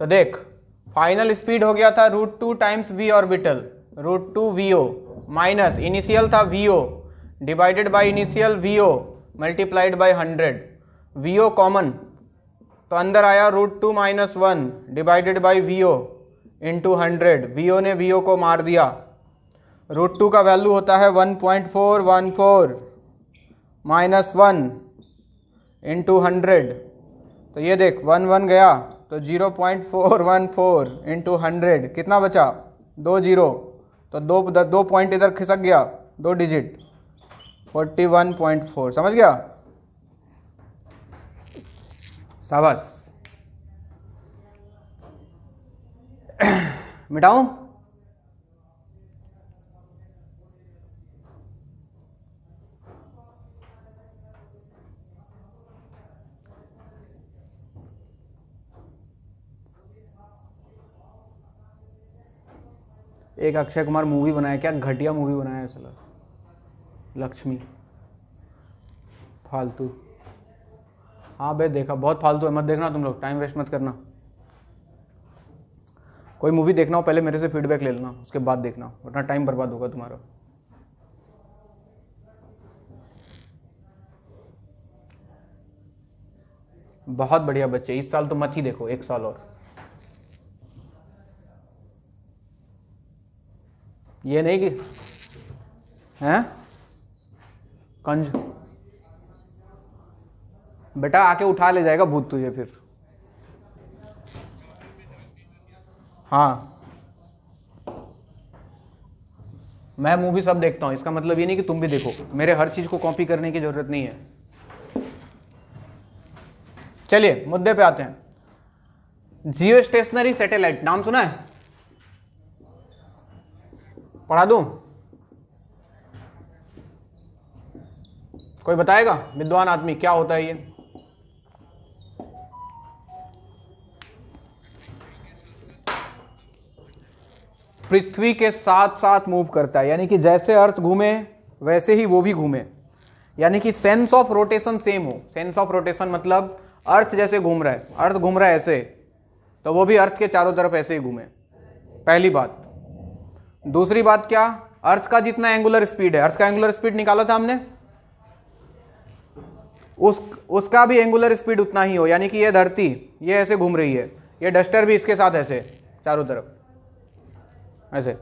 तो देख फाइनल स्पीड हो गया था √2 times V orbital, √2 VO minus initial था VO divided by initial VO multiplied by 100, VO common तो अंदर आया √2 minus 1 divided by VO into 100, VO ने VO को मार दिया, √2 का वैल्यू होता है 1.414 माइनस 1 इंटू 100, तो ये देख 1 गया तो 0.414 इंटू 100 कितना बचा, 2 जीरो, तो दो पॉइंट इधर खिसक गया, 2 डिजिट 41.4, समझ गया, शाबाश। मिटाऊं, एक अक्षय कुमार मूवी बनाया, क्या घटिया मूवी बनाया है साला, लक्ष्मी, फालतू। हाँ बे देखा, बहुत फालतू है, मत देखना तुम लोग, टाइम वेस्ट मत करना। कोई मूवी देखना हो पहले मेरे से फीडबैक ले लेना, उसके बाद देखना, वरना टाइम बर्बाद होगा तुम्हारा। बहुत बढ़िया बच्चे, इस साल तो मत ही देखो, 1 साल और। ये नहीं कि हैं कंज, बेटा आके उठा ले जाएगा भूत तुझे फिर। हाँ मैं मूवी सब देखता हूं, इसका मतलब ये नहीं कि तुम भी देखो, मेरे हर चीज को कॉपी करने की जरूरत नहीं है। चलिए मुद्दे पे आते हैं। जियो स्टेशनरी सैटेलाइट नाम सुना है, पढ़ा दूं, कोई बताएगा विद्वान आदमी क्या होता है ये? पृथ्वी के साथ साथ मूव करता है, यानी कि जैसे अर्थ घूमे वैसे ही वो भी घूमे, यानी कि सेंस ऑफ रोटेशन सेम हो। सेंस ऑफ रोटेशन मतलब अर्थ जैसे घूम रहा है, अर्थ घूम रहा है ऐसे, तो वो भी अर्थ के चारों तरफ ऐसे ही घूमे, पहली बात। दूसरी बात क्या, अर्थ का जितना एंगुलर स्पीड है, अर्थ का एंगुलर स्पीड निकाला था हमने, उसका भी एंगुलर स्पीड उतना ही हो, यानी कि ये धरती ये ऐसे घूम रही है, ये डस्टर भी इसके साथ ऐसे चारों तरफ ऐसे,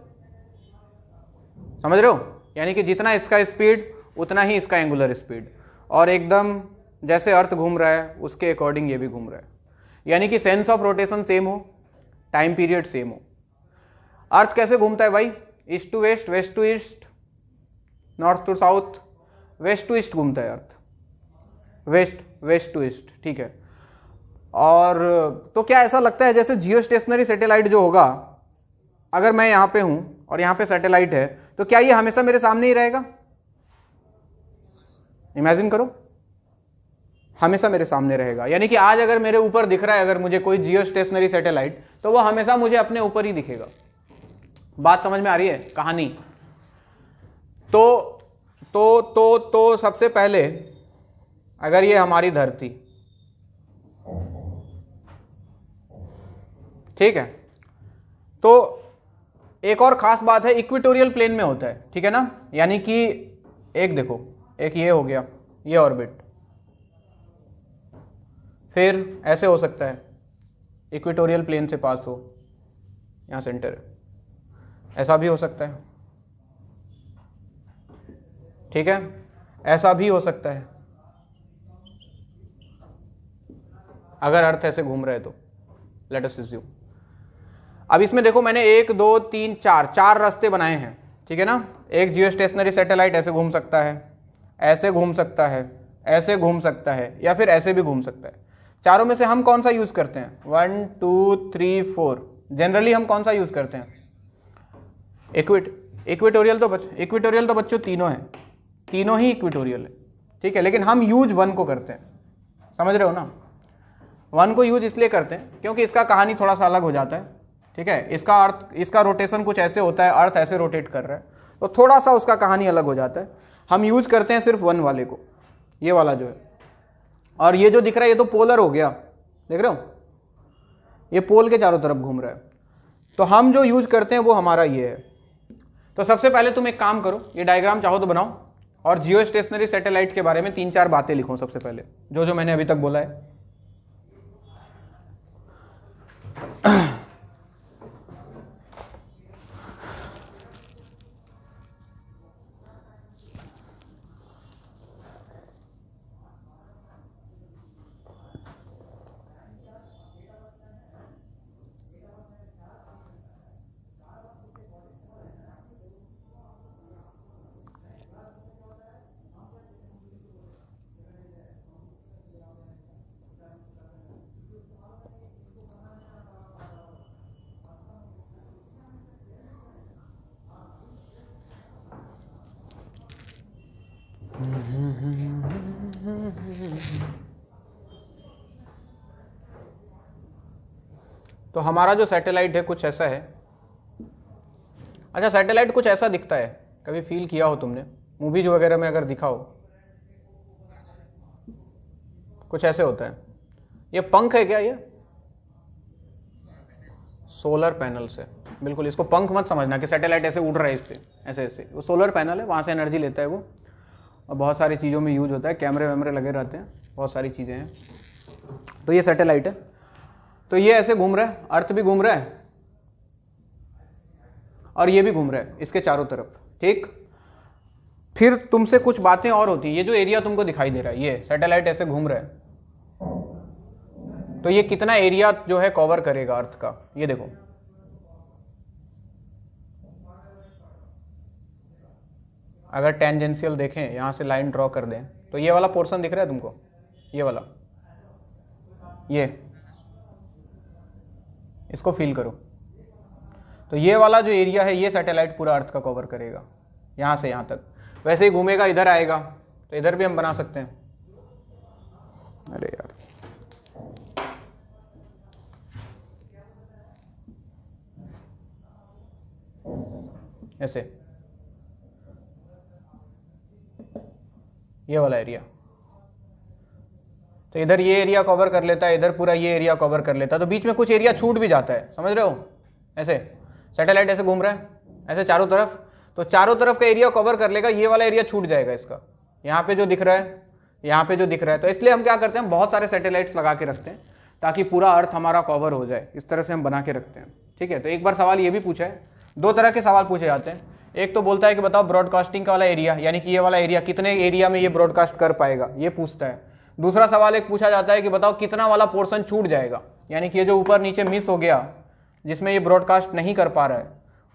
समझ रहे हो? यानी कि जितना इसका स्पीड उतना ही इसका एंगुलर स्पीड, और एकदम जैसे अर्थ घूम रहा है उसके अकॉर्डिंग ये भी घूम रहा है, यानी कि सेंस ऑफ रोटेशन सेम हो, टाइम पीरियड सेम हो। अर्थ कैसे घूमता है भाई? East to west, west to east, north to south, west to east घूमता है अर्थ, वेस्ट टू ईस्ट, ठीक है। और तो क्या ऐसा लगता है जैसे जियो स्टेशनरी सैटेलाइट जो होगा, अगर मैं यहां पे हूं और यहां पे सैटेलाइट है, तो क्या ये हमेशा मेरे सामने ही रहेगा? इमेजिन करो, हमेशा मेरे सामने रहेगा, यानी कि आज अगर मेरे ऊपर दिख रहा है अगर मुझे कोई जियो स्टेशनरी सैटेलाइट, तो वो हमेशा मुझे अपने ऊपर ही दिखेगा। बात समझ में आ रही है कहानी? तो सबसे पहले अगर ये हमारी धरती, ठीक है, तो एक और खास बात है, इक्वेटोरियल प्लेन में होता है, ठीक है ना, यानी कि एक देखो, एक ये हो गया ये ऑर्बिट, फिर ऐसे हो सकता है इक्वेटोरियल प्लेन से पास हो, यहां सेंटर है, ऐसा भी हो सकता है, ठीक है, ऐसा भी हो सकता है अगर अर्थ ऐसे घूम रहे तो, लेट अस अज्यूम। अब इसमें देखो मैंने 1 2 3 4 रास्ते बनाए हैं, ठीक है ना। एक जियो स्टेशनरी सैटेलाइट ऐसे घूम सकता है, ऐसे घूम सकता है, ऐसे घूम सकता है, या फिर ऐसे भी घूम सकता है। चारों में से हम कौन सा यूज करते हैं? 1 2 3 4 जनरली हम कौन सा यूज करते हैं? इक्वेटोरियल तो बच्चों तीनों हैं, तीनों ही इक्वेटोरियल है, ठीक है, लेकिन हम यूज 1 को करते हैं, समझ रहे हो ना। 1 को यूज इसलिए करते हैं क्योंकि इसका कहानी थोड़ा सा अलग हो जाता है, ठीक है, इसका अर्थ, इसका रोटेशन कुछ ऐसे होता है, अर्थ ऐसे रोटेट कर रहा है, तो थोड़ा सा उसका कहानी अलग हो जाता है। हम यूज करते हैं सिर्फ 1 वाले को, ये वाला जो है, और ये जो दिख रहा है ये तो पोलर हो गया, देख रहे हो, ये पोल के चारों तरफ घूम रहा है। तो हम जो यूज करते हैं वो हमारा ये है। तो सबसे पहले तुम एक काम करो, ये डायग्राम चाहो तो बनाओ और जियो स्टेशनरी सैटेलाइट के बारे में 3-4 बातें लिखो सबसे पहले, जो जो मैंने अभी तक बोला है। तो हमारा जो सैटेलाइट है कुछ ऐसा है। अच्छा, सैटेलाइट कुछ ऐसा दिखता है, कभी फील किया हो तुमने, मूवीज वगैरह में अगर दिखा हो, कुछ ऐसे होता है। ये पंख है क्या? ये सोलर पैनल से, बिल्कुल, इसको पंख मत समझना कि सैटेलाइट ऐसे उड़ रहा है इससे, ऐसे ऐसे, वो सोलर पैनल है, वहां से एनर्जी लेता है वो, और बहुत सारी चीज़ों में यूज होता है, कैमरे वैमरे लगे रहते हैं, बहुत सारी चीज़ें हैं। तो ये सैटेलाइट है, तो ये ऐसे घूम रहा है, अर्थ भी घूम रहा है और ये भी घूम रहा है इसके चारों तरफ, ठीक। फिर तुमसे कुछ बातें और होती है, ये जो एरिया तुमको दिखाई दे रहा है, ये सैटेलाइट ऐसे घूम रहा है, तो ये कितना एरिया जो है कवर करेगा अर्थ का, ये देखो। अगर टेंजेंशियल देखें, यहां से लाइन ड्रॉ कर दें, तो ये वाला पोर्शन दिख रहा है तुमको, ये वाला, ये, इसको फील करो। तो ये वाला जो एरिया है, ये सैटेलाइट पूरा अर्थ का कवर करेगा, यहां से यहां तक। वैसे ही घूमेगा, इधर आएगा, तो इधर भी हम बना सकते हैं। अरे यार, ऐसे, ये वाला एरिया, तो इधर ये एरिया कवर कर लेता है, इधर पूरा ये एरिया कवर कर लेता है, तो बीच में कुछ एरिया छूट भी जाता है, समझ रहे हो। ऐसे सैटेलाइट ऐसे घूम रहा है, ऐसे चारों तरफ, तो चारों तरफ का एरिया कवर कर लेगा, ये वाला एरिया छूट जाएगा इसका, यहाँ पे जो दिख रहा है, यहाँ पे जो दिख रहा है। तो इसलिए हम क्या करते हैं, बहुत सारे सैटेलाइट्स लगा के रखते हैं ताकि पूरा अर्थ हमारा कवर हो जाए, इस तरह से हम बना के रखते हैं, ठीक है। तो एक बार सवाल ये भी पूछा है, 2 तरह के सवाल पूछे जाते हैं। एक तो बोलता है कि बताओ ब्रॉडकास्टिंग का वाला एरिया, यानी कि ये वाला एरिया कितने एरिया में ये ब्रॉडकास्ट कर पाएगा, ये पूछता है। दूसरा सवाल एक पूछा जाता है कि बताओ कितना वाला पोर्शन छूट जाएगा, यानी कि ये जो ऊपर नीचे मिस हो गया, जिसमें ये ब्रॉडकास्ट नहीं कर पा रहा है,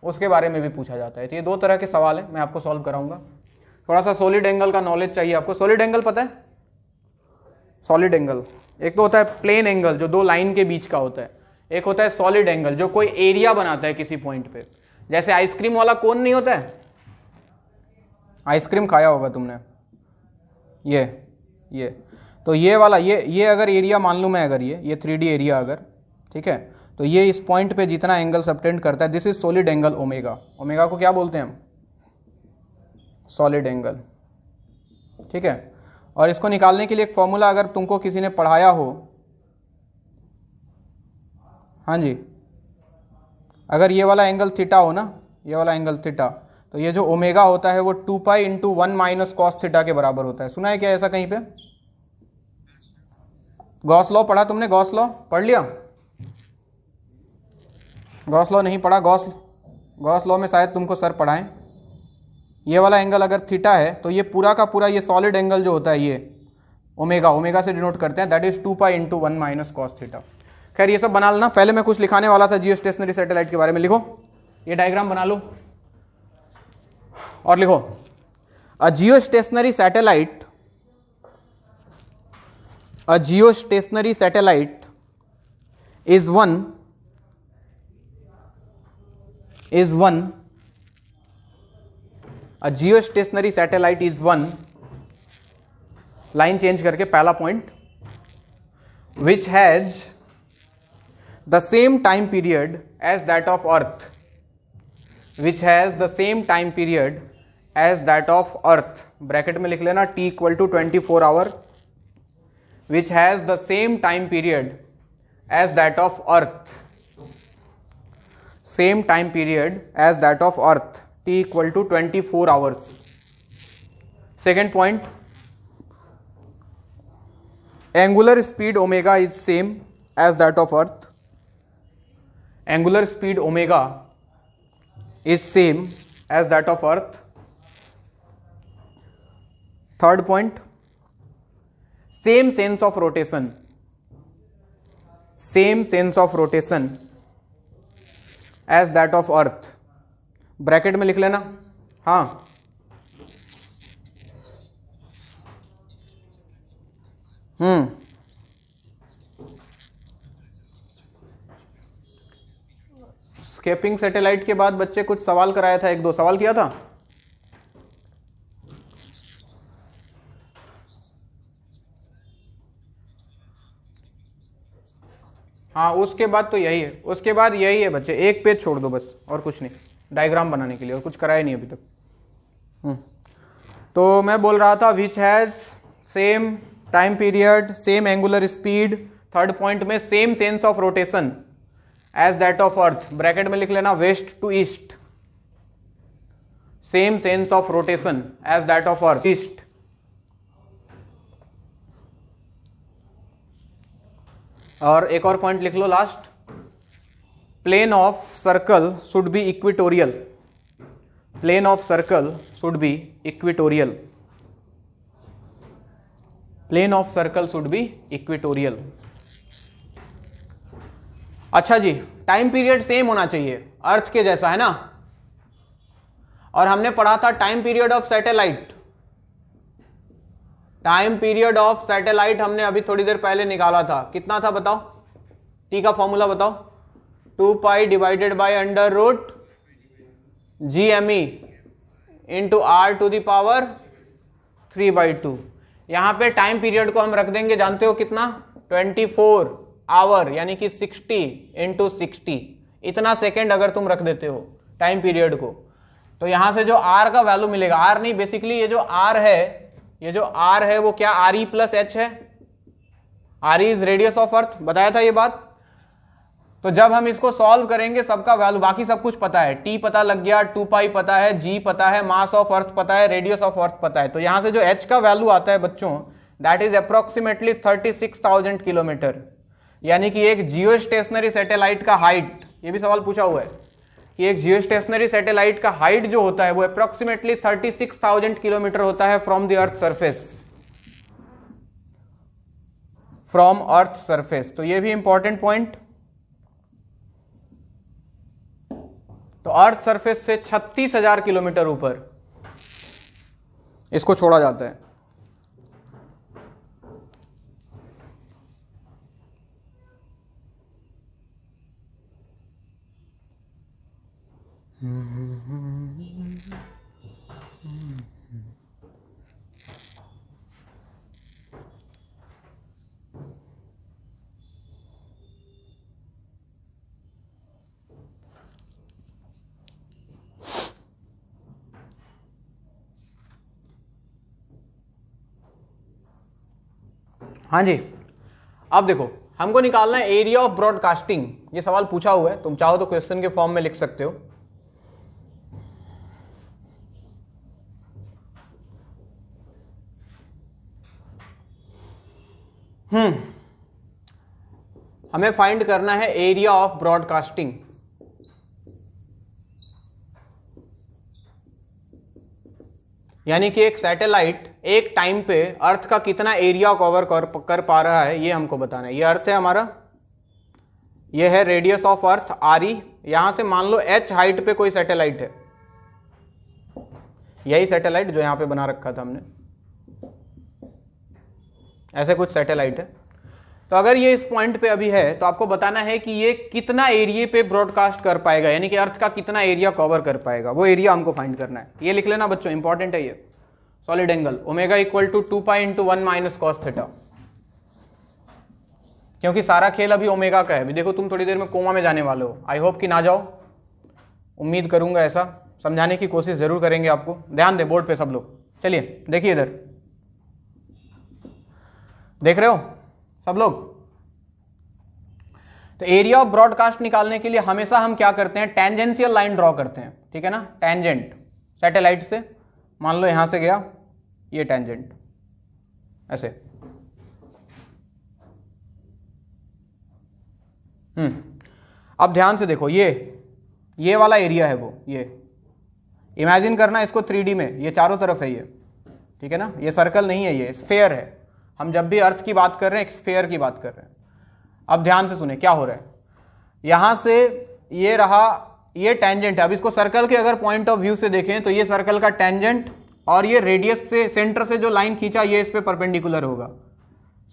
उसके बारे में भी पूछा जाता है। तो ये 2 तरह के सवाल है, मैं आपको सॉल्व कराऊंगा। थोड़ा सा सॉलिड एंगल का नॉलेज चाहिए आपको। सॉलिड एंगल पता है? सॉलिड एंगल एक तो होता है प्लेन एंगल, जो 2 लाइन के बीच का होता है, एक होता है सॉलिड एंगल, जो कोई एरिया बनाता है किसी पॉइंट पे। जैसे आइसक्रीम वाला कोन नहीं होता है, आइसक्रीम खाया होगा तुमने, ये तो ये वाला, ये अगर एरिया मान लूं मैं, अगर ये 3D एरिया अगर, ठीक है, तो ये इस पॉइंट पे जितना एंगल सबटेंड करता है, this is solid angle omega. Omega को क्या बोलते हैं हम? सॉलिड एंगल, ठीक है। और इसको निकालने के लिए एक फॉर्मूला अगर तुमको किसी ने पढ़ाया हो, हाँ जी, अगर ये वाला एंगल थीटा हो ना, ये वाला एंगल थीटा, तो ये जो ओमेगा होता है वो 2 pi into 1 minus cos theta के बराबर होता है। सुना है क्या ऐसा कहीं पे? गॉस लॉ पढ़ा तुमने? गॉस लॉ पढ़ लिया? गॉस लॉ नहीं पढ़ा? गॉस लॉ में शायद तुमको सर पढ़ाएं। ये वाला एंगल अगर थीटा है तो ये पूरा का पूरा ये सॉलिड एंगल जो होता है, ये ओमेगा से डिनोट करते हैं, that is 2 pi into 1 minus cos theta. खैर ये सब बना लेना, पहले मैं कुछ लिखाने वाला था जियो स्टेशनरी सैटेलाइट के बारे में। लिखो, ये डायग्राम बना लो और लिखो, a geostationary satellite is one a geostationary satellite is one, लाइन चेंज करके पहला point, which has the same time period as that of earth, which has the same time period as that of earth, bracket में लिख लेना t equal to 24 hour, which has the same time period as that of earth, same time period as that of earth, t equal to 24 hours. Second point, angular speed omega is same as that of earth, angular speed omega is same as that of earth. Third point, same sense of rotation, same sense of rotation as that of earth, bracket में लिख लेना. हाँ, escaping satellite के बाद बच्चे कुछ सवाल कराया था, एक दो सवाल किया था. हाँ, उसके बाद तो यही है, उसके बाद यही है बच्चे, एक पेज छोड़ दो बस, और कुछ नहीं, डायग्राम बनाने के लिए, और कुछ कराया नहीं अभी तक. तो मैं बोल रहा था which has same time period, same angular speed. Third point में same sense of rotation as that of earth, bracket में लिख लेना west to east, same sense of rotation as that of earth east. और एक और point लिख लो last, plane of circle should be equatorial, plane of circle should be equatorial, plane of circle should be equatorial. अच्छा जी, time period same होना चाहिए अर्थ के जैसा, है ना. और हमने पढ़ा था time period of satellite, time period of satellite हमने अभी थोड़ी देर पहले निकाला था. कितना था बताओ, टी का फॉर्मूला बताओ, 2 pi divided by under root GME into R to the power 3/2. यहां पे टाइम पीरियड को हम रख देंगे, जानते हो कितना, 24 आवर, यानी कि 60 इंटू 60, इतना सेकेंड अगर तुम रख देते हो टाइम पीरियड को, तो यहां से जो R का वैल्यू मिलेगा, R नहीं बेसिकली ये जो R है, ये जो R है वो क्या RE प्लस H है, RE इज रेडियस ऑफ अर्थ, बताया था ये बात. तो जब हम इसको सॉल्व करेंगे सबका वैल्यू, बाकी सब कुछ पता है, T पता लग गया, 2 पाई पता है, G पता है, मास ऑफ अर्थ पता है, रेडियस ऑफ अर्थ पता है, तो यहां से जो H का वैल्यू आता है बच्चों, दैट इज अप्रोक्सीमेटली 36,000 किलोमीटर. यानी कि एक जियो स्टेशनरी सैटेलाइट का हाइट, ये भी सवाल पूछा हुआ है कि एक जियो स्टेशनरी सैटेलाइट का हाइट जो होता है वो अप्रोक्सीमेटली 36,000 किलोमीटर होता है from the earth surface, from earth surface. तो ये भी इंपॉर्टेंट पॉइंट. तो अर्थ सरफेस से 36,000 किलोमीटर ऊपर इसको छोड़ा जाता है. हाँ जी, अब देखो हमको निकालना है एरिया ऑफ ब्रॉडकास्टिंग. ये सवाल पूछा हुआ है, तुम चाहो तो क्वेश्चन के फॉर्म में लिख सकते हो. हमें फाइंड करना है एरिया ऑफ ब्रॉडकास्टिंग. यानी कि एक सैटेलाइट एक टाइम पे अर्थ का कितना एरिया कवर कर पा रहा है, ये हमको बताना है. ये अर्थ है हमारा, ये है रेडियस ऑफ अर्थ RE. यहां से मान लो H हाइट पे कोई सैटेलाइट है, यही सैटेलाइट जो यहां पे बना रखा था हमने, ऐसे कुछ सैटेलाइट है. तो अगर ये इस पॉइंट पे अभी है तो आपको बताना है कि ये कितना एरिया पे ब्रॉडकास्ट कर पाएगा, यानी कि अर्थ का कितना एरिया कवर कर पाएगा, वो एरिया हमको फाइंड करना है. ये लिख लेना बच्चों, इंपॉर्टेंट है ये. Solid angle omega equal to 2 pi into 1 minus cos theta. क्योंकि सारा खेल अभी ओमेगा का है। अभी देखो तुम थोड़ी देर में कोमा में जाने वाले हो, आई होप कि ना जाओ, उम्मीद करूंगा ऐसा, समझाने की कोशिश जरूर करेंगे आपको। ध्यान दे बोर्ड पे सब लोग, चलिए देखिए इधर, देख रहे हो सब लोग। तो एरिया ऑफ ब्रॉडकास्ट निकालने के लिए हमेशा हम क्या करते हैं, टेंजेंशियल लाइन ड्रॉ करते हैं, ठीक है ना, टेंजेंट सैटेलाइट से, मान लो यहां से गया ये टेंजेंट ऐसे, अब ध्यान से देखो, ये वाला एरिया है वो, ये इमेजिन करना इसको 3D में, ये चारों तरफ है ये, ठीक है ना, ये सर्कल नहीं है, ये स्फेयर है। हम जब भी अर्थ की बात कर रहे हैं एक स्फेयर की बात कर रहे हैं। अब ध्यान से सुने क्या हो रहा है, यहां से ये रहा, ये टेंजेंट है। अब इसको सर्कल के अगर पॉइंट ऑफ व्यू से देखें तो ये सर्कल का टेंजेंट, और ये रेडियस से, सेंटर से जो लाइन खींचा ये इस पे परपेंडिकुलर होगा।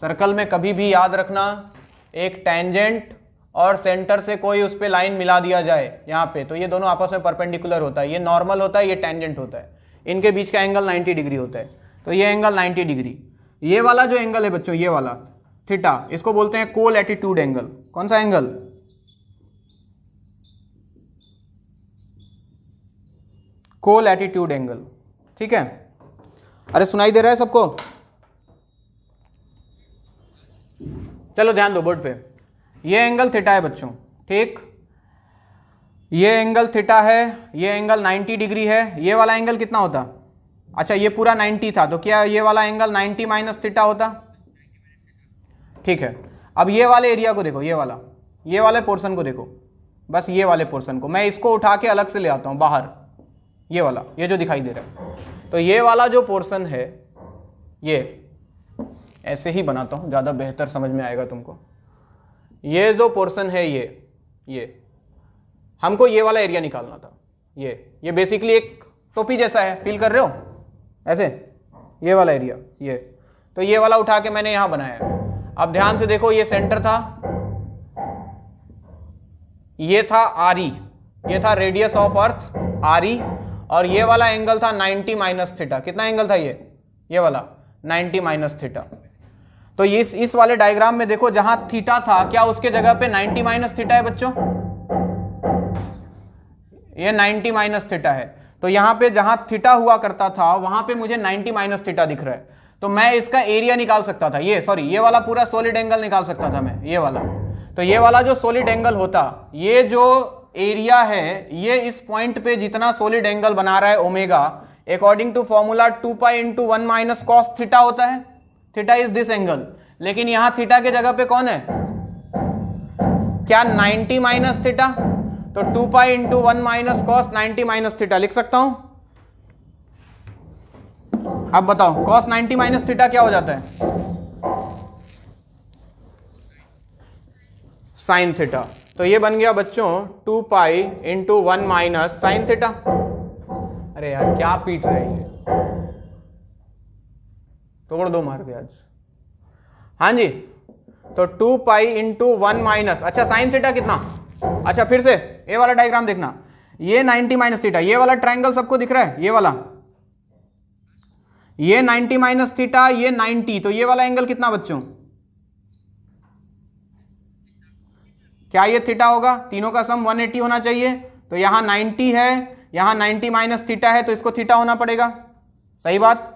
सर्कल में कभी भी याद रखना, एक टेंजेंट और सेंटर से कोई उस पे लाइन मिला दिया जाए यहाँ पे, तो ये दोनों आपस में परपेंडिकुलर होता है, ये नॉर्मल होता है, ये टेंजेंट होता है, इनके बीच का एंगल 90 डिग्री होता है। तो ये एंगल 90 डिग्री, ये वाला जो एंगल है बच्चों, ये वाला थीटा, इसको बोलते हैं को लैटिट्यूड एंगल। कौन सा एंगल, को लैटिट्यूड एंगल, ठीक है। अरे सुनाई दे रहा है सबको, चलो ध्यान दो बोर्ड पे। ये एंगल थीटा है बच्चों, ठीक, ये एंगल थीटा है, ये एंगल 90 डिग्री है। ये वाला एंगल कितना होता, अच्छा ये पूरा 90 था, तो क्या ये वाला एंगल 90 माइनस थीटा होता, ठीक है। अब ये वाले एरिया को देखो, ये वाले पोर्शन को देखो, बस ये वाले पोर्शन को, मैं इसको उठा के अलग से ले आता हूं बाहर, ये वाला, ये जो दिखाई दे रहा है, तो ये वाला जो पोर्शन है, ये ऐसे ही बनाता हूं, ज्यादा बेहतर समझ में आएगा तुमको। ये जो पोर्शन है, ये हमको ये वाला एरिया निकालना था, ये बेसिकली एक टोपी जैसा है, फील कर रहे हो ऐसे, ये वाला एरिया, ये तो ये वाला उठा के मैंने यहां बनाया। अब ध्यान से देखो, ये सेंटर था, ये था आरी, ये था रेडियस ऑफ अर्थ आरी, और ये वाला एंगल था 90 माइनस थीटा। कितना एंगल था ये वाला 90 माइनस थीटा। तो इस वाले डायग्राम में देखो, जहां थीटा था, क्या उसके जगह पे 90 माइनस थीटा है बच्चों, ये 90 माइनस थीटा है। तो यहां पे जहां थीटा हुआ करता था वहां पे मुझे 90 माइनस थीटा दिख रहा है, तो मैं इसका एरिया निकाल सकता था, ये वाला पूरा सॉलिड एंगल निकाल सकता था मैं, ये वाला। तो ये वाला जो सॉलिड एंगल होता, ये जो एरिया है, ये इस पॉइंट पे जितना सॉलिड एंगल बना रहा है omega, according to formula 2 pi into 1 minus cos theta होता है। थीटा इज दिस एंगल, लेकिन यहां थीटा के जगह पे कौन है, क्या 90 माइनस थीटा, तो 2 pi into 1 minus cos 90 minus theta लिख सकता हूं। अब बताओ कॉस 90 माइनस थीटा क्या हो जाता है, साइन थीटा। तो ये बन गया बच्चों 2 pi into 1 minus sine theta. अरे यार क्या पीट रहे हैं, तोड़ दो मार के आज। हाँ जी, तो 2 पाई इंटू 1 माइनस, अच्छा साइन थीटा कितना, अच्छा फिर से ये वाला डायग्राम देखना, ये 90 माइनस थीटा, ये वाला ट्रायंगल सबको दिख रहा है, ये वाला, ये 90 माइनस थीटा, ये 90, तो ये वाला एंगल कितना बच्चों, क्या ये थीटा होगा, तीनों का सम 180 होना चाहिए। तो यहां 90 है, यहां 90 माइनस थीटा है, तो इसको थीटा होना पड़ेगा, सही बात।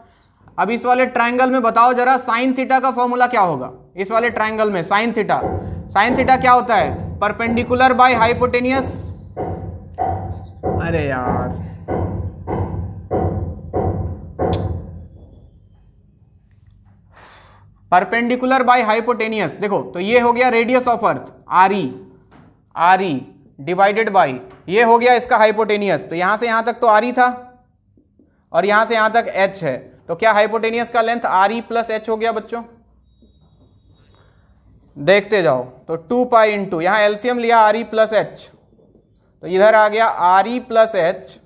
अब इस वाले ट्रायंगल में बताओ जरा साइन थीटा का फॉर्मूला क्या होगा, इस वाले ट्रायंगल में साइन थीटा क्या होता है, परपेंडिकुलर बाय हाइपोटेनियस। अरे यार परपेंडिकुलर बाय हाइपोटेनियस, देखो तो ये हो गया रेडियस ऑफ अर्थ आरी डिवाइडेड बाय, ये हो गया इसका हाइपोटेनियस। तो यहां से यहां तक तो आरी था और यहां से यहां तक एच है, तो क्या हाइपोटेनियस का लेंथ आरी प्लस एच हो गया बच्चों, देखते जाओ। तो 2 पाई इंटू, यहां एलसीएम लिया आरी प्लस एच, तो इधर आ गया आरी प्लस एच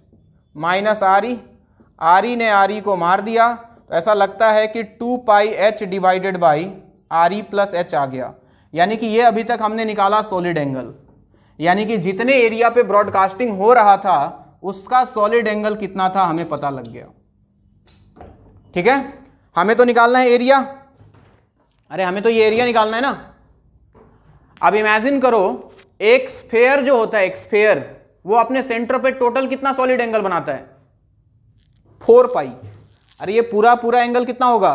माइनस आरी ने आरी को मार दिया, तो ऐसा लगता है कि 2 पाई एच डिवाइडेड बाई आरी प्लस एच आ गया। यानी कि ये अभी तक हमने निकाला सॉलिड एंगल, यानी कि जितने एरिया पे ब्रॉडकास्टिंग हो रहा था उसका सॉलिड एंगल कितना था हमें पता लग गया। ठीक है, हमें तो निकालना है एरिया, अरे हमें तो ये एरिया निकालना है ना, अब इमेजिन करो एक स्फेयर जो होता है, एक स्फेयर, वो अपने सेंटर पे टोटल कितना सॉलिड एंगल बनाता है? 4 पाई। अरे ये पूरा पूरा एंगल कितना होगा?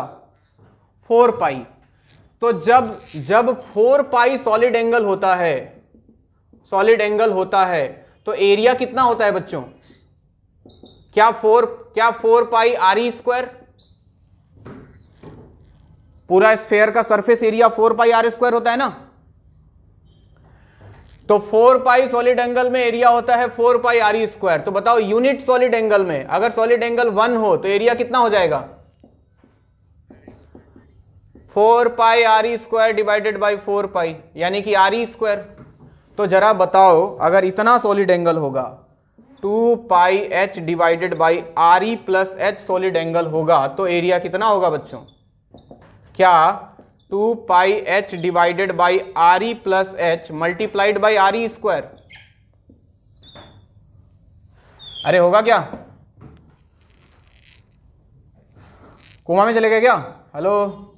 4 पाई। तो जब जब 4 पाई सॉलिड एंगल होता है, सॉलिड एंगल होता है, तो एरिया कितना होता है बच्चों? क्या 4 पाई आर ई स्क्वायर? पूरा स्फेयर का surface area 4 pi R square होता है ना। तो 4 पाई सॉलिड एंगल में एरिया होता है 4 पाई आर ई स्क्वायर। तो बताओ यूनिट सॉलिड एंगल में अगर सॉलिड एंगल 1 हो तो एरिया कितना हो जाएगा? 4 pi R E square divided by 4 pi, यानी कि आर ई स्क्वायर। तो जरा बताओ अगर इतना सॉलिड एंगल होगा, 2 pi H divided by R E plus H solid angle होगा, तो एरिया कितना होगा बच्चों? क्या 2 pi H divided by R E plus H multiplied by R E square? अरे होगा क्या? कोमा में चले गए क्या? हेलो,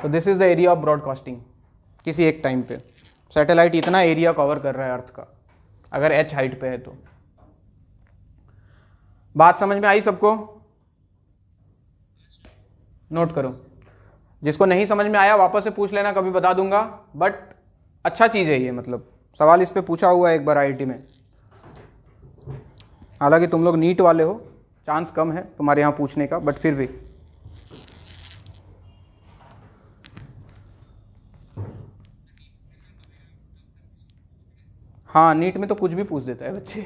तो this is the area of broadcasting. किसी एक टाइम पे सैटेलाइट इतना एरिया कवर कर रहा है अर्थ का, अगर एच हाइट पे है तो। बात समझ में आई सबको? नोट करो, जिसको नहीं समझ में आया वापस से पूछ लेना, कभी बता दूंगा। बट अच्छा चीज है ये, मतलब सवाल इस पे पूछा हुआ है एक बार आईआईटी में। हालांकि तुम लोग नीट वाले हो, चांस कम है तुम्हारे यहां पूछने का, बट फिर भी। हाँ, नीट में तो कुछ भी पूछ देता है बच्चे।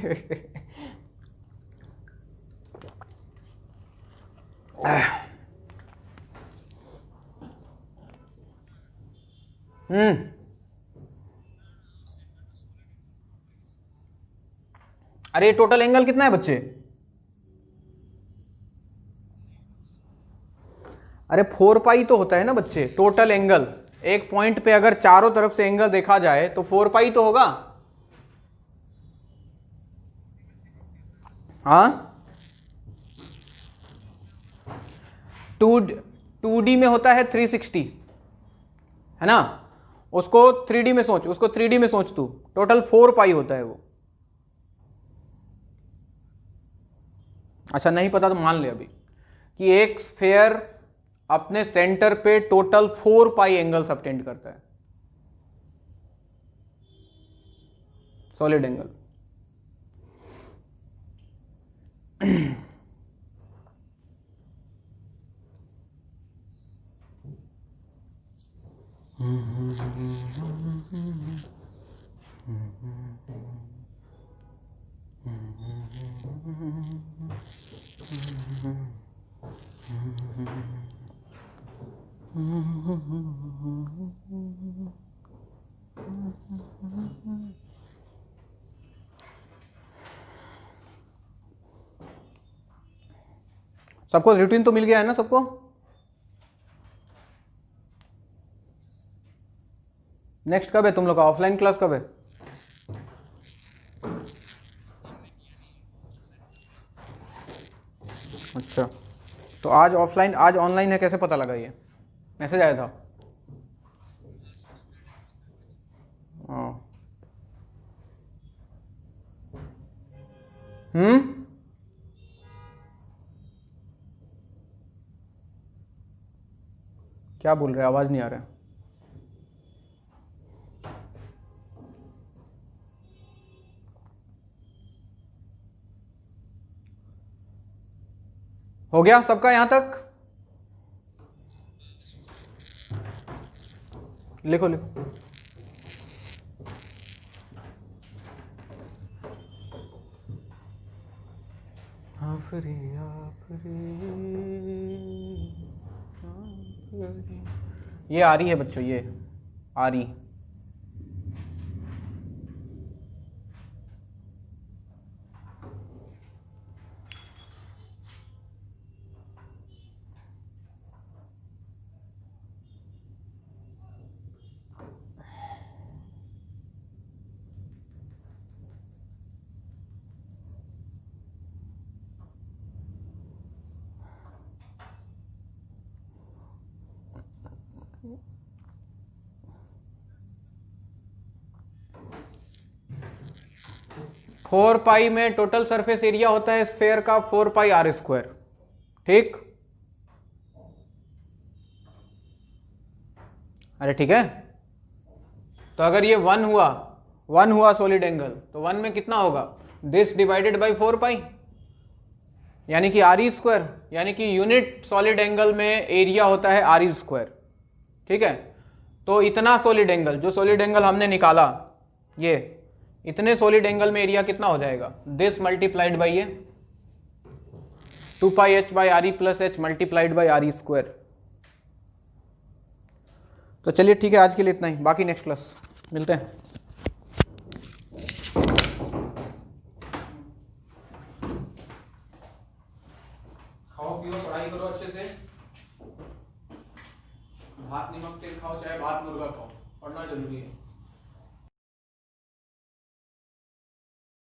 अरे टोटल एंगल कितना है बच्चे? अरे 4 पाई तो होता है ना बच्चे टोटल एंगल। एक पॉइंट पे अगर चारों तरफ से एंगल देखा जाए तो 4 पाई तो होगा। हाँ, 2D में होता है 360, है ना। उसको 3D में सोच, उसको 3D में सोच तू, टोटल 4 पाई होता है वो। अच्छा नहीं पता तो मान ले अभी कि एक स्फेयर अपने सेंटर पे टोटल 4 पाई एंगल सबटेंड करता है, सॉलिड एंगल। सबको रूटीन तो मिल गया है ना सबको? नेक्स्ट कब है तुम लोग का ऑफलाइन क्लास, कब है? अच्छा, तो आज ऑफलाइन आज ऑनलाइन है, कैसे पता लगा? ये मैसेज आया था? क्या बोल रहे, आवाज नहीं आ रहा है। हो गया सबका यहां तक? लिखो लिखो। आफरी आफरी, ये आ रही है बच्चों, ये आ रही। 4 पाई में टोटल सरफेस एरिया होता है स्फेयर का 4 पाई आर स्क्वायर, ठीक। अरे ठीक है, तो अगर ये 1 हुआ सॉलिड एंगल, तो 1 में कितना होगा, दिस डिवाइडेड बाई 4 पाई, यानी कि आर ई स्क्वायर, यानी कि यूनिट सॉलिड एंगल में एरिया होता है आर ई स्क्वायर, ठीक है। तो इतना सॉलिड एंगल, जो सॉलिड एंगल हमने निकाला, ये इतने सॉलिड एंगल में एरिया कितना हो जाएगा, दिस मल्टीप्लाइड बाई ये 2 pi H by R E plus H multiplied by R E square. तो चलिए ठीक है, आज के लिए इतना ही, बाकी नेक्स्ट क्लास मिलते हैं। खाओ पियो, पढ़ाई करो अच्छे से, भात नमक तेल खाओ चाहे भात मुर्गा खाओ, पढ़ना जरूरी है।